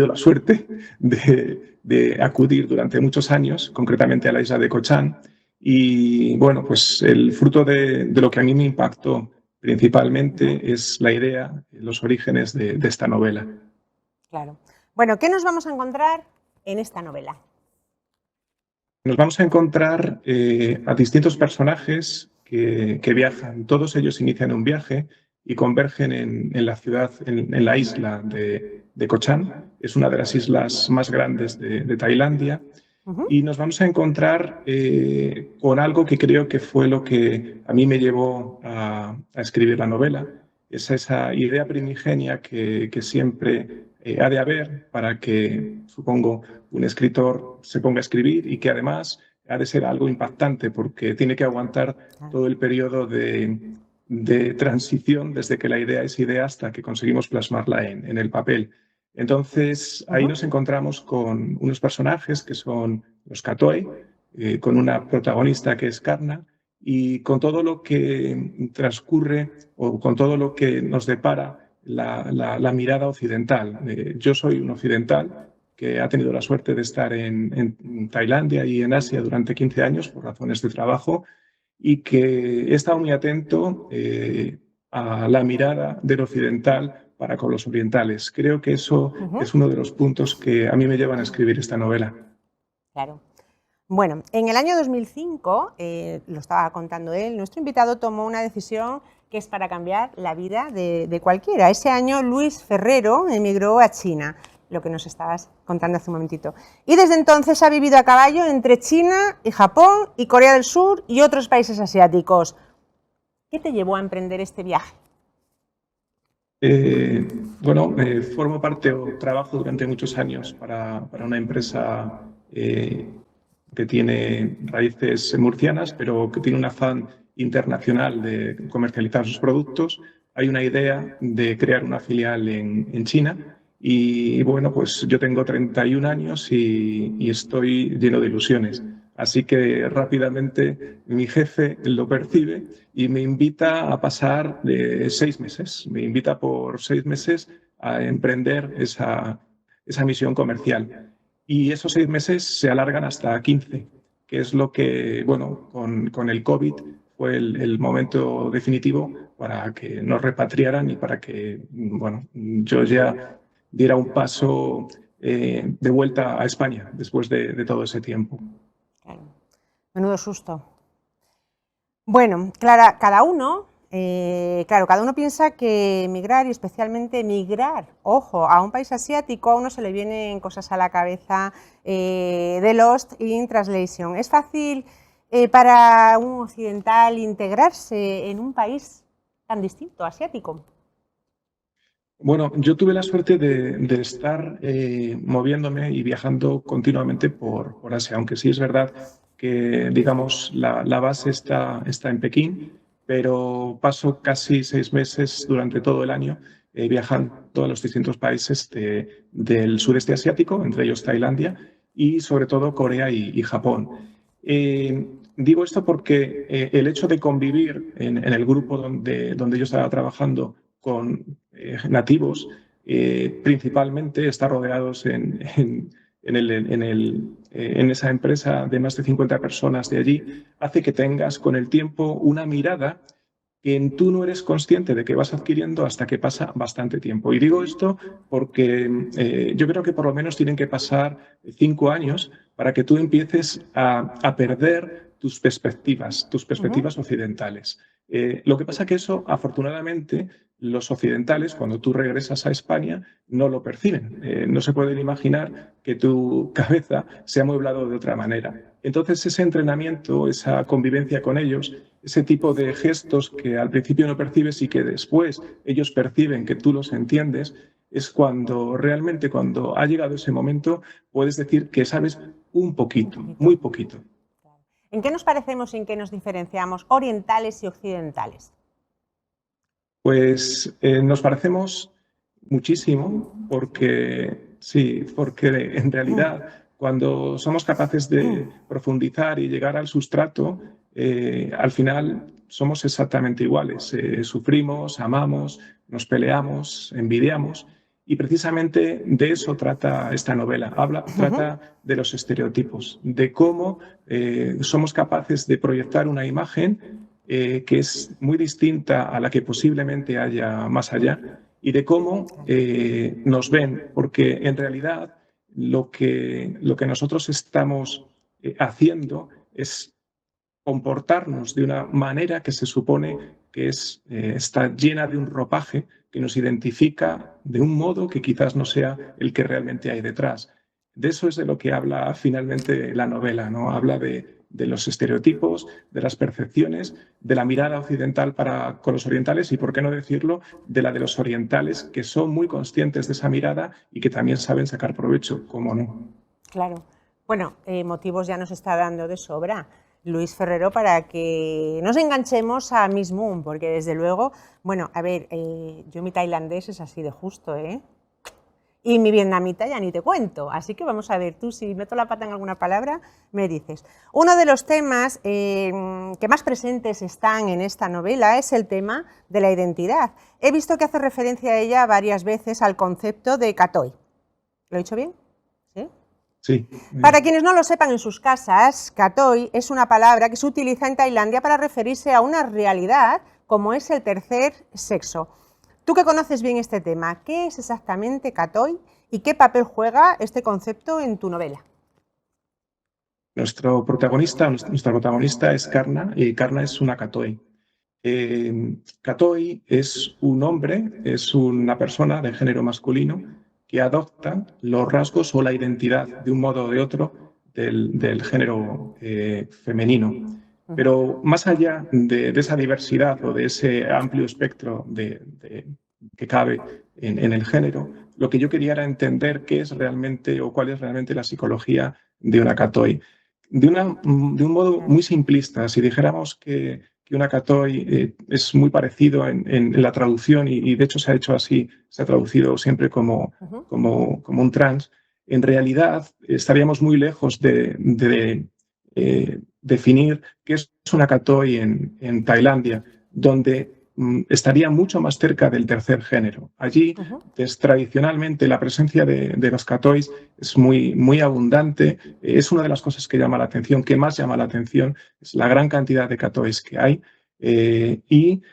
la suerte de acudir durante muchos años, concretamente a la isla de Koh Chang. Y bueno, pues el fruto de lo que a mí me impactó principalmente es la idea, los orígenes de esta novela.
Claro. Bueno, ¿qué nos vamos a encontrar en esta novela?
Nos vamos a encontrar a distintos personajes que viajan. Todos ellos inician un viaje y convergen en la ciudad, en la isla de Koh Chang. Es una de las islas más grandes de Tailandia. Y nos vamos a encontrar con algo que creo que fue lo que a mí me llevó a escribir la novela. Es esa idea primigenia que siempre ha de haber para que, supongo, un escritor se ponga a escribir, y que además ha de ser algo impactante porque tiene que aguantar todo el periodo de transición desde que la idea es idea hasta que conseguimos plasmarla en el papel. Entonces, ahí nos encontramos con unos personajes que son los Kathoey, con una protagonista que es Karna, y con todo lo que transcurre o con todo lo que nos depara la mirada occidental. Yo soy un occidental que ha tenido la suerte de estar en Tailandia y en Asia durante 15 años por razones de trabajo, y que he estado muy atento a la mirada del occidental para con los orientales. Creo que eso es uno de los puntos que a mí me llevan a escribir esta novela.
Claro. Bueno, en el año 2005, lo estaba contando él, nuestro invitado tomó una decisión que es para cambiar la vida de cualquiera. Ese año Luis Ferrero emigró a China, lo que nos estabas contando hace un momentito. Y desde entonces ha vivido a caballo entre China y Japón y Corea del Sur y otros países asiáticos. ¿Qué te llevó a emprender este viaje?
Formo parte o trabajo durante muchos años para una empresa que tiene raíces murcianas, pero que tiene un afán internacional de comercializar sus productos. Hay una idea de crear una filial en China y bueno, pues yo tengo 31 años y estoy lleno de ilusiones. Así que rápidamente mi jefe lo percibe y me invita a pasar 6 meses. Me invita por 6 meses a emprender esa misión comercial. Y esos 6 meses se alargan hasta 15, que es lo que, bueno, con el COVID fue el momento definitivo para que nos repatriaran y para que, bueno, yo ya diera un paso de vuelta a España después de todo ese tiempo.
Claro. Menudo susto. Bueno, Clara, cada uno piensa que emigrar, y especialmente emigrar, ojo, a un país asiático, a uno se le vienen cosas a la cabeza de Lost in Translation. ¿Es fácil para un occidental integrarse en un país tan distinto, asiático?
Bueno, yo tuve la suerte de estar moviéndome y viajando continuamente por Asia, aunque sí es verdad que, digamos, la base está en Pekín, pero paso casi 6 meses durante todo el año viajando a los distintos países del sureste asiático, entre ellos Tailandia y sobre todo Corea y Japón. Digo esto porque el hecho de convivir en el grupo donde yo estaba trabajando con nativos, principalmente estar rodeados en esa empresa de más de 50 personas de allí, hace que tengas con el tiempo una mirada que tú no eres consciente de que vas adquiriendo hasta que pasa bastante tiempo. Y digo esto porque yo creo que por lo menos tienen que pasar 5 años para que tú empieces a perder tus perspectivas occidentales. Lo que pasa es que eso, afortunadamente, los occidentales, cuando tú regresas a España, no lo perciben. No se pueden imaginar que tu cabeza se ha amueblado de otra manera. Entonces, ese entrenamiento, esa convivencia con ellos, ese tipo de gestos que al principio no percibes y que después ellos perciben que tú los entiendes, es cuando realmente, cuando ha llegado ese momento, puedes decir que sabes un poquito, muy poquito.
¿En qué nos parecemos y en qué nos diferenciamos orientales y occidentales?
Pues nos parecemos muchísimo porque en realidad cuando somos capaces de profundizar y llegar al sustrato, al final somos exactamente iguales. Sufrimos, amamos, nos peleamos, envidiamos. Y precisamente de eso trata esta novela. Trata de los estereotipos, de cómo somos capaces de proyectar una imagen que es muy distinta a la que posiblemente haya más allá, y de cómo nos ven, porque en realidad lo que nosotros estamos haciendo es comportarnos de una manera que se supone que está llena de un ropaje que nos identifica de un modo que quizás no sea el que realmente hay detrás. De eso es de lo que habla finalmente la novela, ¿no? Habla de los estereotipos, de las percepciones, de la mirada occidental con los orientales y, por qué no decirlo, de la de los orientales, que son muy conscientes de esa mirada y que también saben sacar provecho, ¿cómo no?
Claro. Bueno, motivos ya nos está dando de sobra Luis Ferrero para que nos enganchemos a Miss Moon, porque desde luego, bueno, a ver, yo mi tailandés es así de justo, ¿eh? Y mi vietnamita ya ni te cuento, así que vamos a ver, tú si meto la pata en alguna palabra, me dices. Uno de los temas que más presentes están en esta novela es el tema de la identidad. He visto que hace referencia a ella varias veces al concepto de Kathoey. ¿Lo he dicho bien? ¿Sí?
Sí.
Para quienes no lo sepan en sus casas, Kathoey es una palabra que se utiliza en Tailandia para referirse a una realidad como es el tercer sexo. Tú que conoces bien este tema, ¿qué es exactamente Kathoey y qué papel juega este concepto en tu novela?
Nuestra protagonista es Karna y Karna es una Kathoey. Kathoey es un hombre, es una persona de género masculino que adopta los rasgos o la identidad de un modo o de otro del género femenino. Pero más allá de esa diversidad o de ese amplio espectro que cabe en el género, lo que yo quería era entender qué es realmente o cuál es realmente la psicología de una Kathoey. De un modo muy simplista, si dijéramos que una Kathoey es muy parecido en la traducción y de hecho se ha hecho así, se ha traducido siempre como un trans, en realidad estaríamos muy lejos de definir qué es una Kathoey en Tailandia, donde estaría mucho más cerca del tercer género. Allí, tradicionalmente, la presencia de los Kathoeys es muy abundante. Es una de las cosas que llama la atención, que más llama la atención, es la gran cantidad de Kathoeys que hay y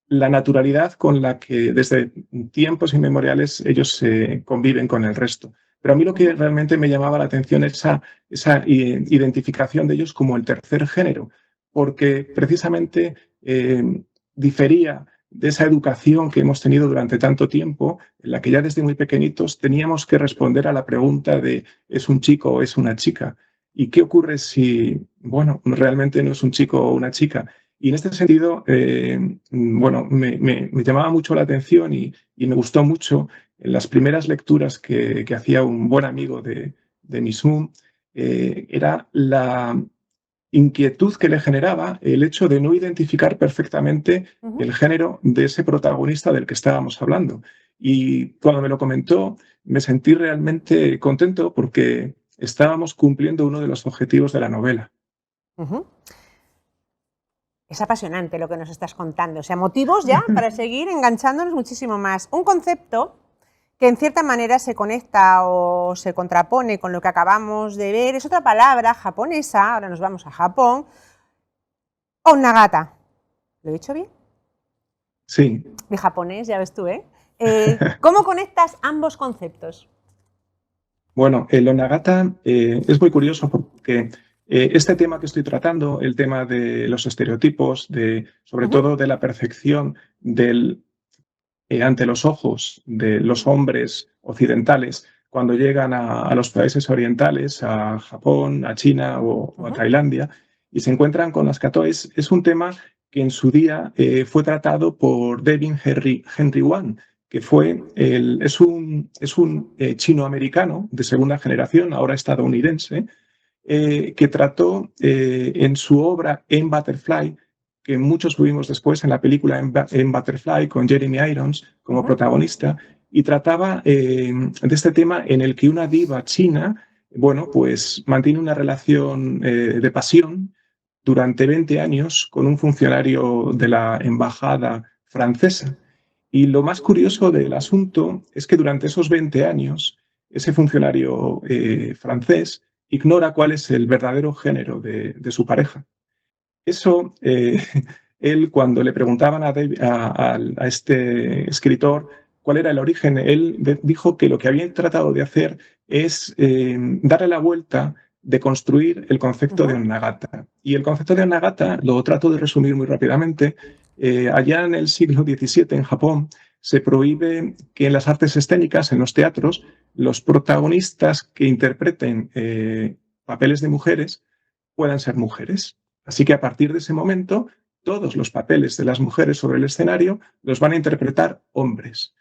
la naturalidad con la que desde tiempos inmemoriales ellos conviven con el resto. Pero a mí lo que realmente me llamaba la atención es esa identificación de ellos como el tercer género, porque precisamente difería de esa educación que hemos tenido durante tanto tiempo, en la que ya desde muy pequeñitos teníamos que responder a la pregunta de ¿es un chico o es una chica? ¿Y qué ocurre si, bueno, realmente no es un chico o una chica? Y en este sentido, bueno, me llamaba mucho la atención y me gustó mucho en las primeras lecturas que hacía un buen amigo de Miss Moon, era la inquietud que le generaba el hecho de no identificar perfectamente el género de ese protagonista del que estábamos hablando. Y cuando me lo comentó, me sentí realmente contento porque estábamos cumpliendo uno de los objetivos de la novela.
Es apasionante lo que nos estás contando, o sea, motivos ya para seguir enganchándonos muchísimo más. Un concepto que en cierta manera se conecta o se contrapone con lo que acabamos de ver es otra palabra japonesa, ahora nos vamos a Japón, onnagata. ¿Lo he dicho bien?
Sí.
Mi japonés, ya ves tú, ¿eh? ¿Cómo conectas ambos conceptos?
Bueno, el onnagata es muy curioso porque este tema que estoy tratando, el tema de los estereotipos, sobre todo de la percepción ante los ojos de los hombres occidentales cuando llegan a los países orientales, a Japón, a China o a Tailandia, y se encuentran con las Kathoeys, es un tema que en su día fue tratado por Devin Henry Wang, que es un chino-americano de segunda generación, ahora estadounidense, que trató en su obra En Butterfly, que muchos vimos después en la película En Butterfly con Jeremy Irons como protagonista, y trataba de este tema en el que una diva china, bueno, pues mantiene una relación de pasión durante 20 años con un funcionario de la embajada francesa. Y lo más curioso del asunto es que durante esos 20 años, ese funcionario francés ignora cuál es el verdadero género de su pareja. Eso, él cuando le preguntaban a este escritor cuál era el origen, él dijo que lo que habían tratado de hacer es darle la vuelta de construir el concepto de onnagata. Y el concepto de onnagata, lo trato de resumir muy rápidamente, Allá en el siglo XVII, en Japón, se prohíbe que en las artes escénicas, en los teatros, los protagonistas que interpreten papeles de mujeres puedan ser mujeres. Así que a partir de ese momento, todos los papeles de las mujeres sobre el escenario los van a interpretar hombres.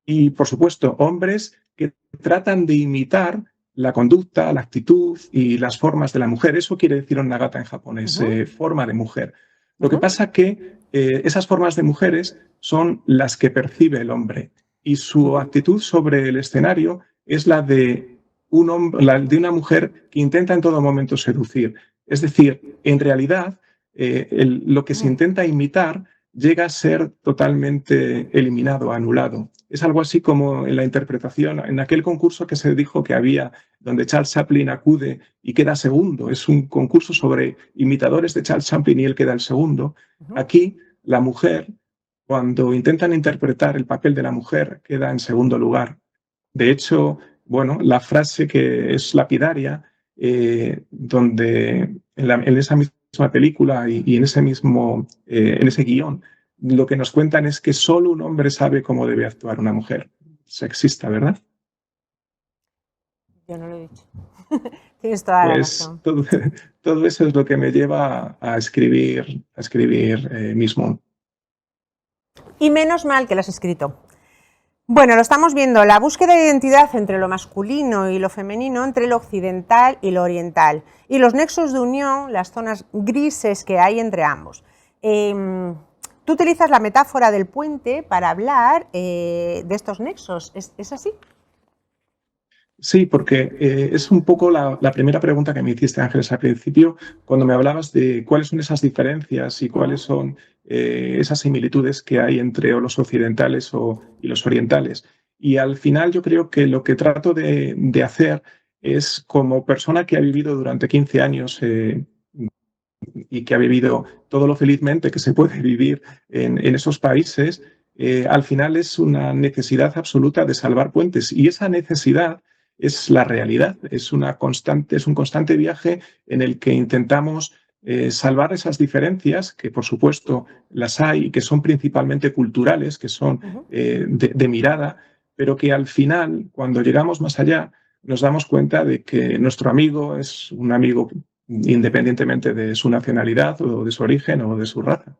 Y, por supuesto, hombres que tratan de imitar la conducta, la actitud y las formas de la mujer. Eso quiere decir onnagata en japonés, forma de mujer. Lo que pasa que esas formas de mujeres son las que percibe el hombre y su actitud sobre el escenario es la de una mujer que intenta en todo momento seducir. Es decir, en realidad, lo que se intenta imitar llega a ser totalmente eliminado, anulado. Es algo así como en la interpretación, en aquel concurso que se dijo que había, donde Charles Chaplin acude y queda segundo. Es un concurso sobre imitadores de Charles Chaplin y él queda el segundo. Aquí, la mujer, cuando intentan interpretar el papel de la mujer, queda en segundo lugar. De hecho, bueno, la frase que es lapidaria, donde en esa misma película y en ese guión, lo que nos cuentan es que solo un hombre sabe cómo debe actuar una mujer. Sexista, ¿verdad?
Yo no lo he dicho. Tienes toda la razón.
Todo eso es lo que me lleva a escribir Miss Moon.
Y menos mal que lo has escrito. Bueno, lo estamos viendo, la búsqueda de identidad entre lo masculino y lo femenino, entre lo occidental y lo oriental, y los nexos de unión, las zonas grises que hay entre ambos. Tú utilizas la metáfora del puente para hablar de estos nexos, ¿es así?
Sí, porque es un poco la primera pregunta que me hiciste, Ángeles, al principio, cuando me hablabas de cuáles son esas diferencias y cuáles son esas similitudes que hay entre los occidentales y los orientales. Y al final yo creo que lo que trato de hacer es, como persona que ha vivido durante 15 años y que ha vivido todo lo felizmente que se puede vivir en esos países, al final es una necesidad absoluta de salvar puentes. Y esa necesidad es la realidad, es un constante viaje en el que intentamos salvar esas diferencias, que por supuesto las hay y que son principalmente culturales, que son de mirada, pero que al final, cuando llegamos más allá, nos damos cuenta de que nuestro amigo es un amigo independientemente de su nacionalidad o de su origen o de su raza.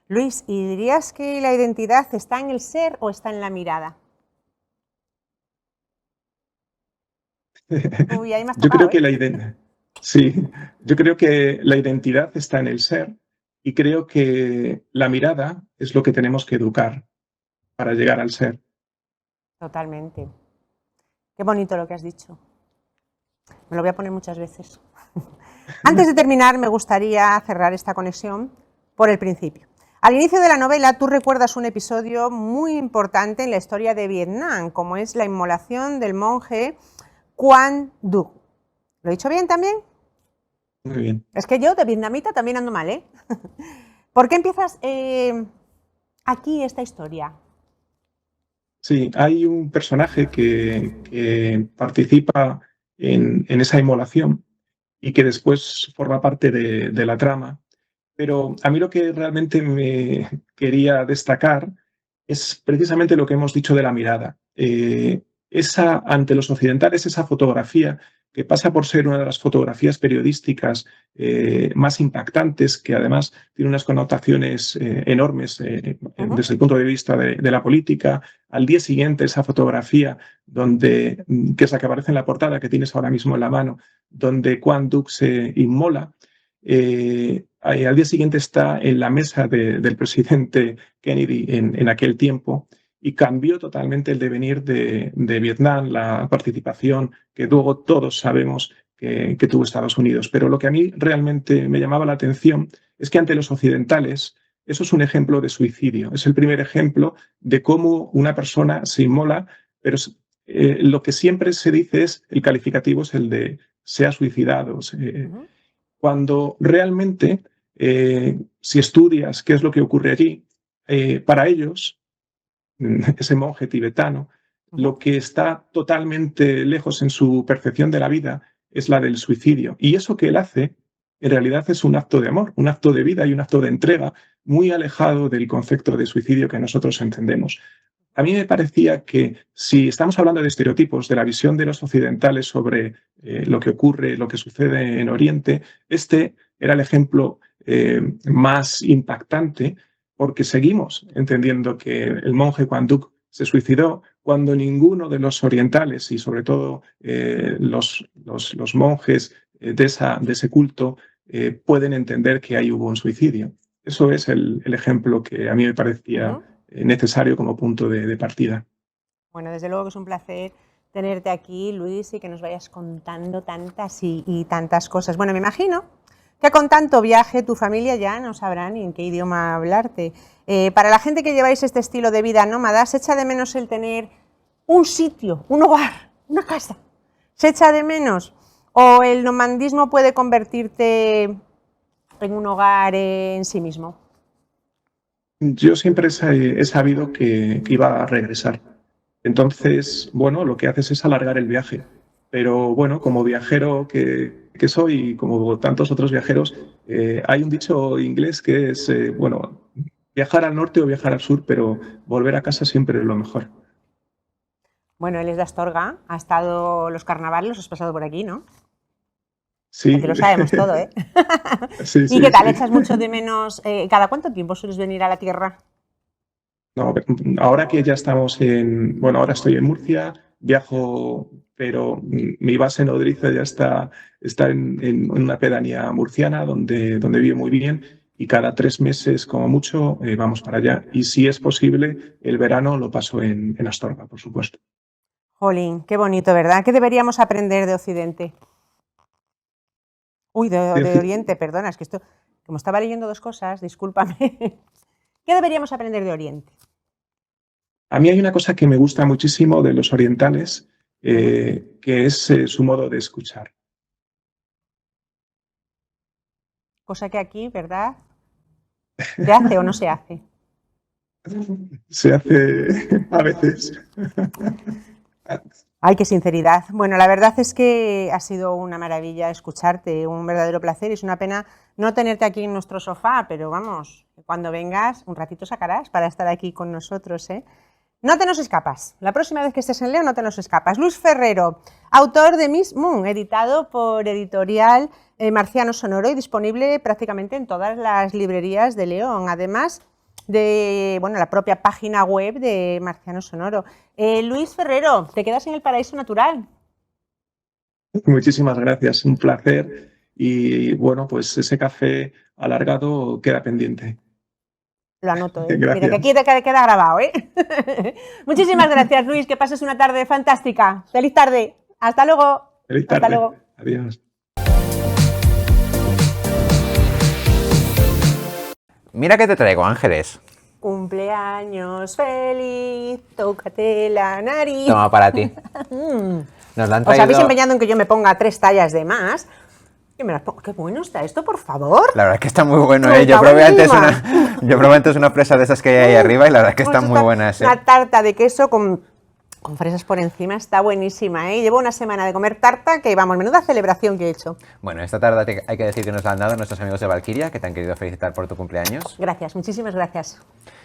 Luis, ¿y dirías que la identidad está en el ser o está en la mirada? Uy, ahí me has tocado,
yo creo que la identidad está en el ser y creo que la mirada es lo que tenemos que educar para llegar al ser.
Totalmente. Qué bonito lo que has dicho. Me lo voy a poner muchas veces. Antes de terminar, me gustaría cerrar esta conexión por el principio. Al inicio de la novela, tú recuerdas un episodio muy importante en la historia de Vietnam, como es la inmolación del monje Quang Duc. ¿Lo he dicho bien también?
Muy bien.
Es que yo de vietnamita también ando mal, ¿eh? ¿Por qué empiezas aquí esta historia?
Sí, hay un personaje que participa en esa inmolación y que después forma parte de la trama. Pero a mí lo que realmente me quería destacar es precisamente lo que hemos dicho de la mirada. Ante los occidentales, esa fotografía que pasa por ser una de las fotografías periodísticas más impactantes, que además tiene unas connotaciones enormes desde el punto de vista de la política. Al día siguiente, esa fotografía que es la que aparece en la portada que tienes ahora mismo en la mano, donde Quang Duc se inmola, al día siguiente está en la mesa del presidente Kennedy en aquel tiempo, y cambió totalmente el devenir de Vietnam, la participación que luego todos sabemos que tuvo Estados Unidos. Pero lo que a mí realmente me llamaba la atención es que ante los occidentales eso es un ejemplo de suicidio. Es el primer ejemplo de cómo una persona se inmola, pero lo que siempre se dice es, el calificativo es el de se ha suicidado. Cuando realmente, si estudias qué es lo que ocurre allí, para ellos, ese monje tibetano, lo que está totalmente lejos en su percepción de la vida es la del suicidio. Y eso que él hace en realidad es un acto de amor, un acto de vida y un acto de entrega muy alejado del concepto de suicidio que nosotros entendemos. A mí me parecía que si estamos hablando de estereotipos, de la visión de los occidentales sobre lo que ocurre, lo que sucede en Oriente, este era el ejemplo más impactante, porque seguimos entendiendo que el monje Quan Duc se suicidó cuando ninguno de los orientales y sobre todo los monjes de ese culto pueden entender que ahí hubo un suicidio. Eso es el ejemplo que a mí me parecía necesario como punto de partida.
Bueno, desde luego que es un placer tenerte aquí, Luis, y que nos vayas contando tantas y tantas cosas. Bueno, me imagino que con tanto viaje tu familia ya no sabrá ni en qué idioma hablarte. Para la gente que lleváis este estilo de vida nómada, ¿se echa de menos el tener un sitio, un hogar, una casa? ¿Se echa de menos? ¿O el nomadismo puede convertirte en un hogar en sí mismo?
Yo siempre he sabido que iba a regresar. Entonces, bueno, lo que haces es alargar el viaje. Pero bueno, como viajero que soy y como tantos otros viajeros, hay un dicho inglés que es, bueno, viajar al norte o viajar al sur, pero volver a casa siempre es lo mejor.
Bueno, él es de Astorga, ha estado los carnavales, los has pasado por aquí, ¿no?
Sí.
Aquí lo sabemos todo, ¿eh?
Sí,
¿Y qué tal? ¿Echas mucho de menos? ¿Cada cuánto tiempo sueles venir a la tierra?
No, ahora que ya estamos bueno, ahora estoy en Murcia, viajo, pero mi base nodriza ya está en una pedanía murciana donde vivo muy bien y cada 3 meses como mucho vamos para allá. Y si es posible, el verano lo paso en Astorga, por supuesto.
Jolín, qué bonito, ¿verdad? ¿Qué deberíamos aprender de Occidente? Uy, de Oriente, perdona, es que esto, como estaba leyendo 2 cosas, discúlpame. ¿Qué deberíamos aprender de Oriente?
A mí hay una cosa que me gusta muchísimo de los orientales, que es su modo de escuchar.
Cosa que aquí, ¿verdad? ¿Se hace o no se hace?
Se hace a veces.
Ay, qué sinceridad. Bueno, la verdad es que ha sido una maravilla escucharte, un verdadero placer, y es una pena no tenerte aquí en nuestro sofá, pero vamos, cuando vengas un ratito sacarás para estar aquí con nosotros, ¿eh? No te nos escapas. La próxima vez que estés en León no te nos escapas. Luis Ferrero, autor de Miss Moon, editado por Editorial Marciano Sonoro y disponible prácticamente en todas las librerías de León, además de la propia página web de Marciano Sonoro. Luis Ferrero, te quedas en el paraíso natural.
Muchísimas gracias, un placer. Y bueno, pues ese café alargado queda pendiente.
Lo anoto, ¿eh?
Gracias.
Mira, que aquí queda grabado, ¿eh? Muchísimas gracias, Luis, que pases una tarde fantástica. Feliz tarde. Hasta luego.
Feliz tarde.
Hasta luego.
Adiós.
Mira que te traigo, Ángeles.
Cumpleaños feliz, tócate la nariz.
Toma, para ti. Nos la han
Os habéis
traído...
empeñado en que yo me ponga 3 tallas de más. Que me las pongo. Qué bueno está esto, por favor.
La verdad es que está muy bueno,
Pues
¿eh? Yo
está
probé antes
buenísima.
una fresa de esas que hay ahí arriba y la verdad es que
Pues
están muy buenas, ¿eh?
Una tarta de queso con fresas por encima, está buenísima, ¿eh? Llevo una semana de comer tarta que, vamos, menuda celebración que he hecho.
Bueno, esta tarde hay que decir que nos la han dado nuestros amigos de Valkyria, que te han querido felicitar por tu cumpleaños.
Gracias, muchísimas gracias.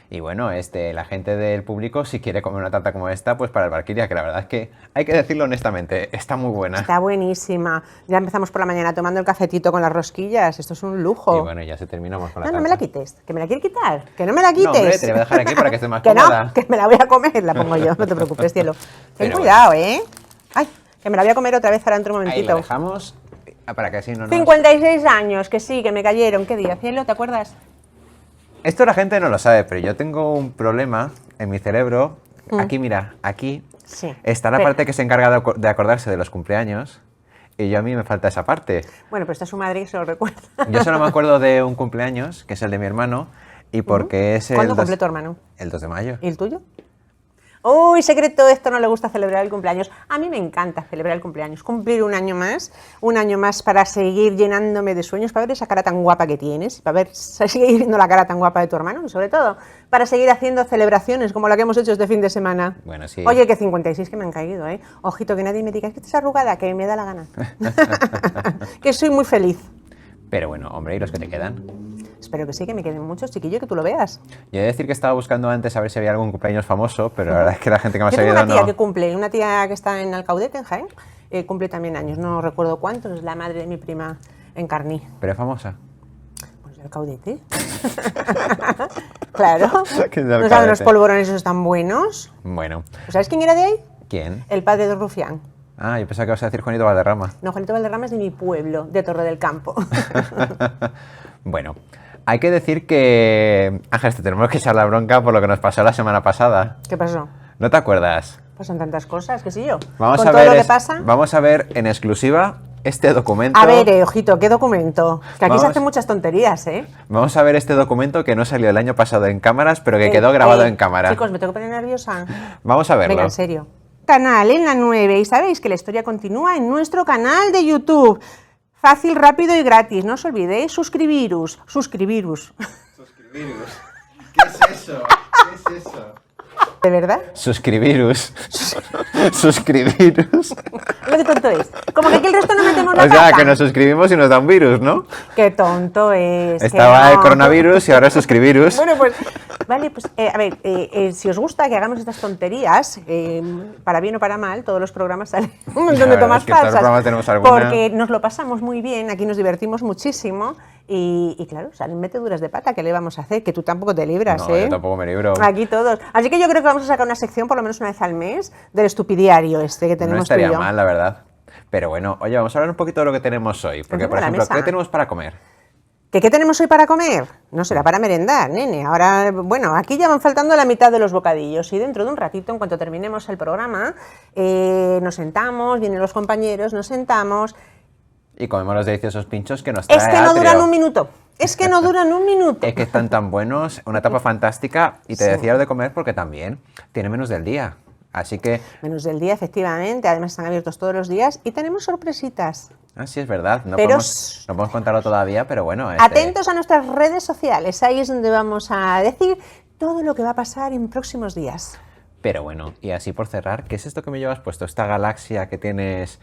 Y bueno, la gente del público, si quiere comer una tarta como esta, pues para el Valkyria, que la verdad es que hay que decirlo honestamente, está muy buena.
Está buenísima. Ya empezamos por la mañana tomando el cafetito con las rosquillas, esto es un lujo.
Y bueno, ya se terminamos con la tarta.
No me la quites, que me la quiere quitar, que no me la quites.
No, hombre, te la voy a dejar aquí para que estés más
que
cómoda.
no, que me la voy a comer, la pongo yo, no te preocupes, cielo. Ten
Pero
cuidado, ¿eh? Ay, que me la voy a comer otra vez ahora dentro de un
Ahí
momentito.
la dejamos para que así no nos...
56 años, que sí, que me cayeron. ¿Qué día, cielo? ¿Te acuerdas?
Esto la gente no lo sabe, pero yo tengo un problema en mi cerebro. Aquí, mira, aquí
Sí.
está la
Espera.
parte que se encarga de acordarse de los cumpleaños y a mí me falta esa parte.
Bueno, pero está su madre y se lo recuerda.
Yo solo me acuerdo de un cumpleaños, que es el de mi hermano, y porque es el...
¿Cuándo cumple tu hermano?
El 2 de mayo.
¿Y el tuyo? Uy, secreto, esto no le gusta celebrar el cumpleaños. A mí me encanta celebrar el cumpleaños, cumplir un año más para seguir llenándome de sueños, para ver esa cara tan guapa que tienes, para seguir viendo la cara tan guapa de tu hermano y sobre todo para seguir haciendo celebraciones como la que hemos hecho este fin de semana.
Bueno, sí.
Oye, que 56 que me han caído, ¿eh? Ojito, que nadie me diga, es que estás arrugada, que me da la gana. Que soy muy feliz.
Pero bueno, hombre, ¿y los que te quedan?
Espero que sí, que me queden muchos, chiquillo, que tú lo veas.
Yo he de decir que estaba buscando antes a ver si había algún cumpleaños famoso, pero la verdad es que la gente que me ha
Yo tengo
seguido
una tía
no...
que cumple, una tía que está en Alcaudete, en Jaén, cumple también años, no recuerdo cuántos, es la madre de mi prima en Carní.
¿Pero es famosa?
Pues de Alcaudete. Claro.
¿Qué es de
¿No
Alcaudete?
saben los polvorones esos tan buenos?
Bueno,
¿Sabes quién era de ahí?
¿quién?
El padre de Rufián.
Ah, yo pensaba que ibas a decir Juanito Valderrama.
No, Juanito Valderrama es de mi pueblo, de Torre del Campo.
Bueno, hay que decir que... Ángel, te tenemos que echar la bronca por lo que nos pasó la semana pasada.
¿Qué pasó?
¿No te acuerdas?
Pasan tantas cosas, qué sé yo.
Vamos
Con
a
todo
ver
lo que pasa...
Vamos a ver en exclusiva este documento.
A ver, ojito, ¿qué documento? Que aquí se
Vamos.
hacen muchas tonterías, ¿eh?
Vamos a ver este documento que no salió el año pasado en cámaras, pero que quedó grabado en cámara.
Chicos, me tengo que poner nerviosa.
Vamos a verlo.
Venga, en serio. Canal en la 9 y sabéis que la historia continúa en nuestro canal de YouTube. Fácil, rápido y gratis. No os olvidéis suscribiros. Suscribiros.
Suscribiros. ¿Qué es eso? ¿Qué es eso?
¿De verdad?
Suscribiros. Suscribiros.
Lo que tonto es. Como que aquí el resto no metemos la
O sea,
pata.
que nos suscribimos y nos da un virus, ¿no?
Qué tonto es.
Estaba
que
el
no.
coronavirus y ahora es suscribiros.
Bueno, pues, vale, pues, a ver, si os gusta que hagamos estas tonterías, para bien o para mal, todos los programas salen un montón
La
de
verdad
tomas
es que todos los
falsas.
programas tenemos alguna.
Porque nos lo pasamos muy bien, aquí nos divertimos muchísimo y claro, salen meteduras de pata, ¿qué le vamos a hacer? Que tú tampoco te libras,
No,
¿eh?
yo tampoco me libro.
Aquí todos. Así que yo creo que vamos a sacar una sección, por lo menos una vez al mes, del estupidiario este que
No
tenemos tú y
estaría
yo.
mal, la verdad. Pero bueno, oye, vamos a hablar un poquito de lo que tenemos hoy. Porque,
Encima
por
de la
ejemplo,
mesa.
¿qué tenemos para comer?
¿Qué tenemos hoy para comer? No será para merendar, nene. Ahora, bueno, aquí ya van faltando la mitad de los bocadillos y dentro de un ratito, en cuanto terminemos el programa, nos sentamos, vienen los compañeros, nos sentamos.
Y comemos los deliciosos pinchos que nos trae
Es que no
Atrio.
duran un minuto. Es que no duran un minuto.
Es que están tan buenos, una etapa fantástica. Y te
Sí.
decía lo de comer porque también tiene menús del día. Así que,
Menús del día, efectivamente. Además están abiertos todos los días y tenemos sorpresitas.
sí es verdad, no
Pero
podemos contarlo todavía, pero bueno.
Atentos a nuestras redes sociales. Ahí es donde vamos a decir todo lo que va a pasar en próximos días.
Pero bueno, y así por cerrar, ¿qué es esto que me llevas puesto? Esta galaxia que tienes,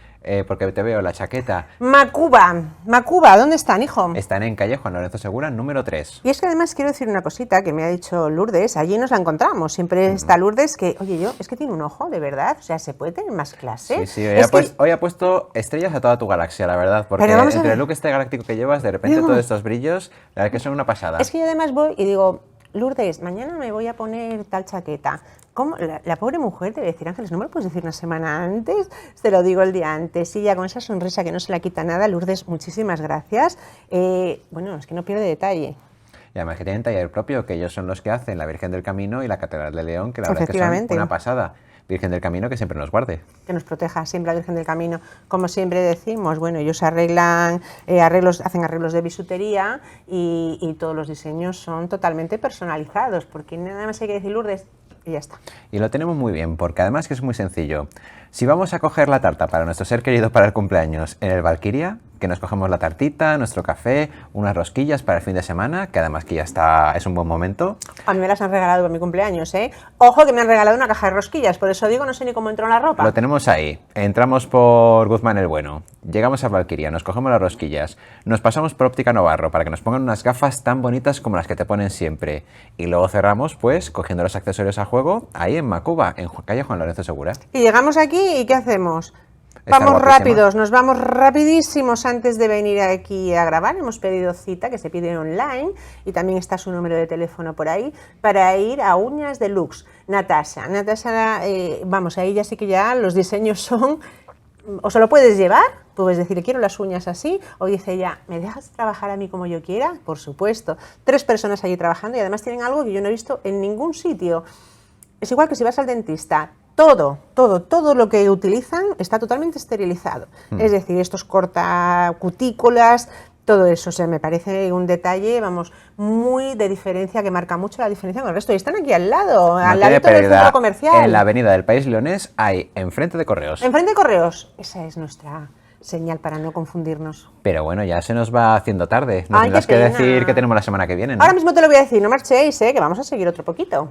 porque te veo la chaqueta.
Macuba, ¿dónde están, hijo?
Están en calle Juan Lorenzo Segura, número 3.
Y es que además quiero decir una cosita que me ha dicho Lourdes, allí nos la encontramos, siempre está Lourdes que, oye, es que tiene un ojo, de verdad, o sea, ¿se puede tener más clase?
Sí,
Es que-
hoy ha puesto estrellas a toda tu galaxia, la verdad, porque
Pero vamos a
entre
ver.
el look este galáctico que llevas, de repente
No.
todos estos brillos, la verdad que son una pasada.
Es que yo además voy y digo, Lourdes, mañana me voy a poner tal chaqueta. ¿Cómo? La pobre mujer debe decir, Ángeles, ¿no me lo puedes decir una semana antes? Te lo digo el día antes. Y ya con esa sonrisa que no se la quita nada, Lourdes, muchísimas gracias. Bueno, es que no pierde detalle.
Y además que tienen taller propio, que ellos son los que hacen la Virgen del Camino y la Catedral de León, que la verdad que son
Efectivamente.
una pasada. Virgen del Camino que siempre nos guarde.
Que nos proteja siempre la Virgen del Camino. Como siempre decimos, bueno, ellos hacen arreglos de bisutería y todos los diseños son totalmente personalizados, porque nada más hay que decir Lourdes y ya está.
Y lo tenemos muy bien, porque además que es muy sencillo. Si vamos a coger la tarta para nuestro ser querido para el cumpleaños en el Valkyria, que nos cogemos la tartita, nuestro café, unas rosquillas para el fin de semana, que además que ya está, es un buen momento.
A mí me las han regalado para mi cumpleaños, ¿eh? Ojo que me han regalado una caja de rosquillas, por eso digo, no sé ni cómo entró en la ropa.
Lo tenemos ahí. Entramos por Guzmán el Bueno. Llegamos a Valkyria, nos cogemos las rosquillas, nos pasamos por Óptica Novarro para que nos pongan unas gafas tan bonitas como las que te ponen siempre. Y luego cerramos, pues, cogiendo los accesorios a juego, ahí en Macuba, en calle Juan Lorenzo Segura.
Y llegamos aquí y ¿qué hacemos?
Está
Vamos
guapísima.
rápidos, nos vamos rapidísimos antes de venir aquí a grabar. Hemos pedido cita, que se pide online, y también está su número de teléfono por ahí, para ir a Uñas Deluxe. Natasha, vamos, ahí ya sí que ya los diseños son, o se lo puedes llevar, puedes decir, quiero las uñas así, o dice ya, ¿me dejas trabajar a mí como yo quiera? Por supuesto. 3 personas allí trabajando y además tienen algo que yo no he visto en ningún sitio. Es igual que si vas al dentista, todo lo que utilizan está totalmente esterilizado. Es decir, estos cortacutículas, todo eso, o sea, me parece un detalle, vamos, muy de diferencia, que marca mucho la diferencia con el resto. Y están aquí al lado, al
No tiene
ladito del
pérdida.
centro comercial.
En la avenida del País Leonés hay enfrente de Correos.
Enfrente de Correos. Esa es nuestra señal para no confundirnos.
Pero bueno, ya se nos va haciendo tarde. Nos
Ay,
tendrás
qué
que
pena.
decir que tenemos la semana que viene, ¿no?
Ahora mismo te lo voy a decir, no marchéis, que vamos a seguir otro poquito.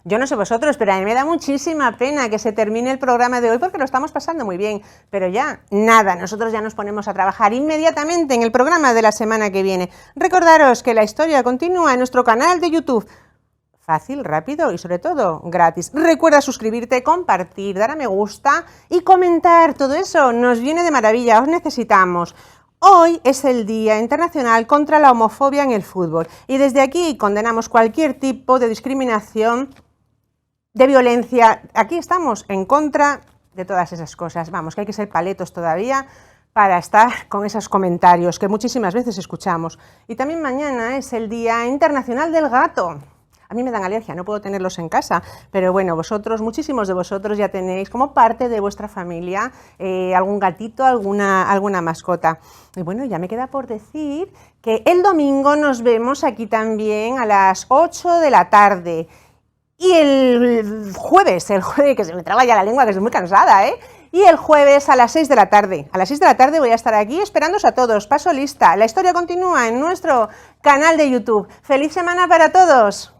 Yo no sé vosotros, pero a mí me da muchísima pena que se termine el programa de hoy porque lo estamos pasando muy bien. Pero ya, nada, nosotros ya nos ponemos a trabajar inmediatamente en el programa de la semana que viene. Recordaros que la historia continúa en nuestro canal de YouTube. Fácil, rápido y sobre todo gratis. Recuerda suscribirte, compartir, dar a me gusta y comentar. Todo eso nos viene de maravilla, os necesitamos. Hoy es el Día Internacional contra la Homofobia en el Fútbol y desde aquí condenamos cualquier tipo de discriminación, de violencia. Aquí estamos en contra de todas esas cosas. Vamos, que hay que ser paletos todavía para estar con esos comentarios que muchísimas veces escuchamos. Y también mañana es el Día Internacional del Gato. A mí me dan alergia, no puedo tenerlos en casa, pero bueno, vosotros, muchísimos de vosotros ya tenéis como parte de vuestra familia algún gatito, alguna mascota. Y bueno, ya me queda por decir que el domingo nos vemos aquí también a las 8 de la tarde. Y el jueves, que se me traba ya la lengua, que estoy muy cansada, Y el jueves a las 6 de la tarde. A las 6 de la tarde voy a estar aquí esperándoos a todos. Paso lista. La historia continúa en nuestro canal de YouTube. ¡Feliz semana para todos!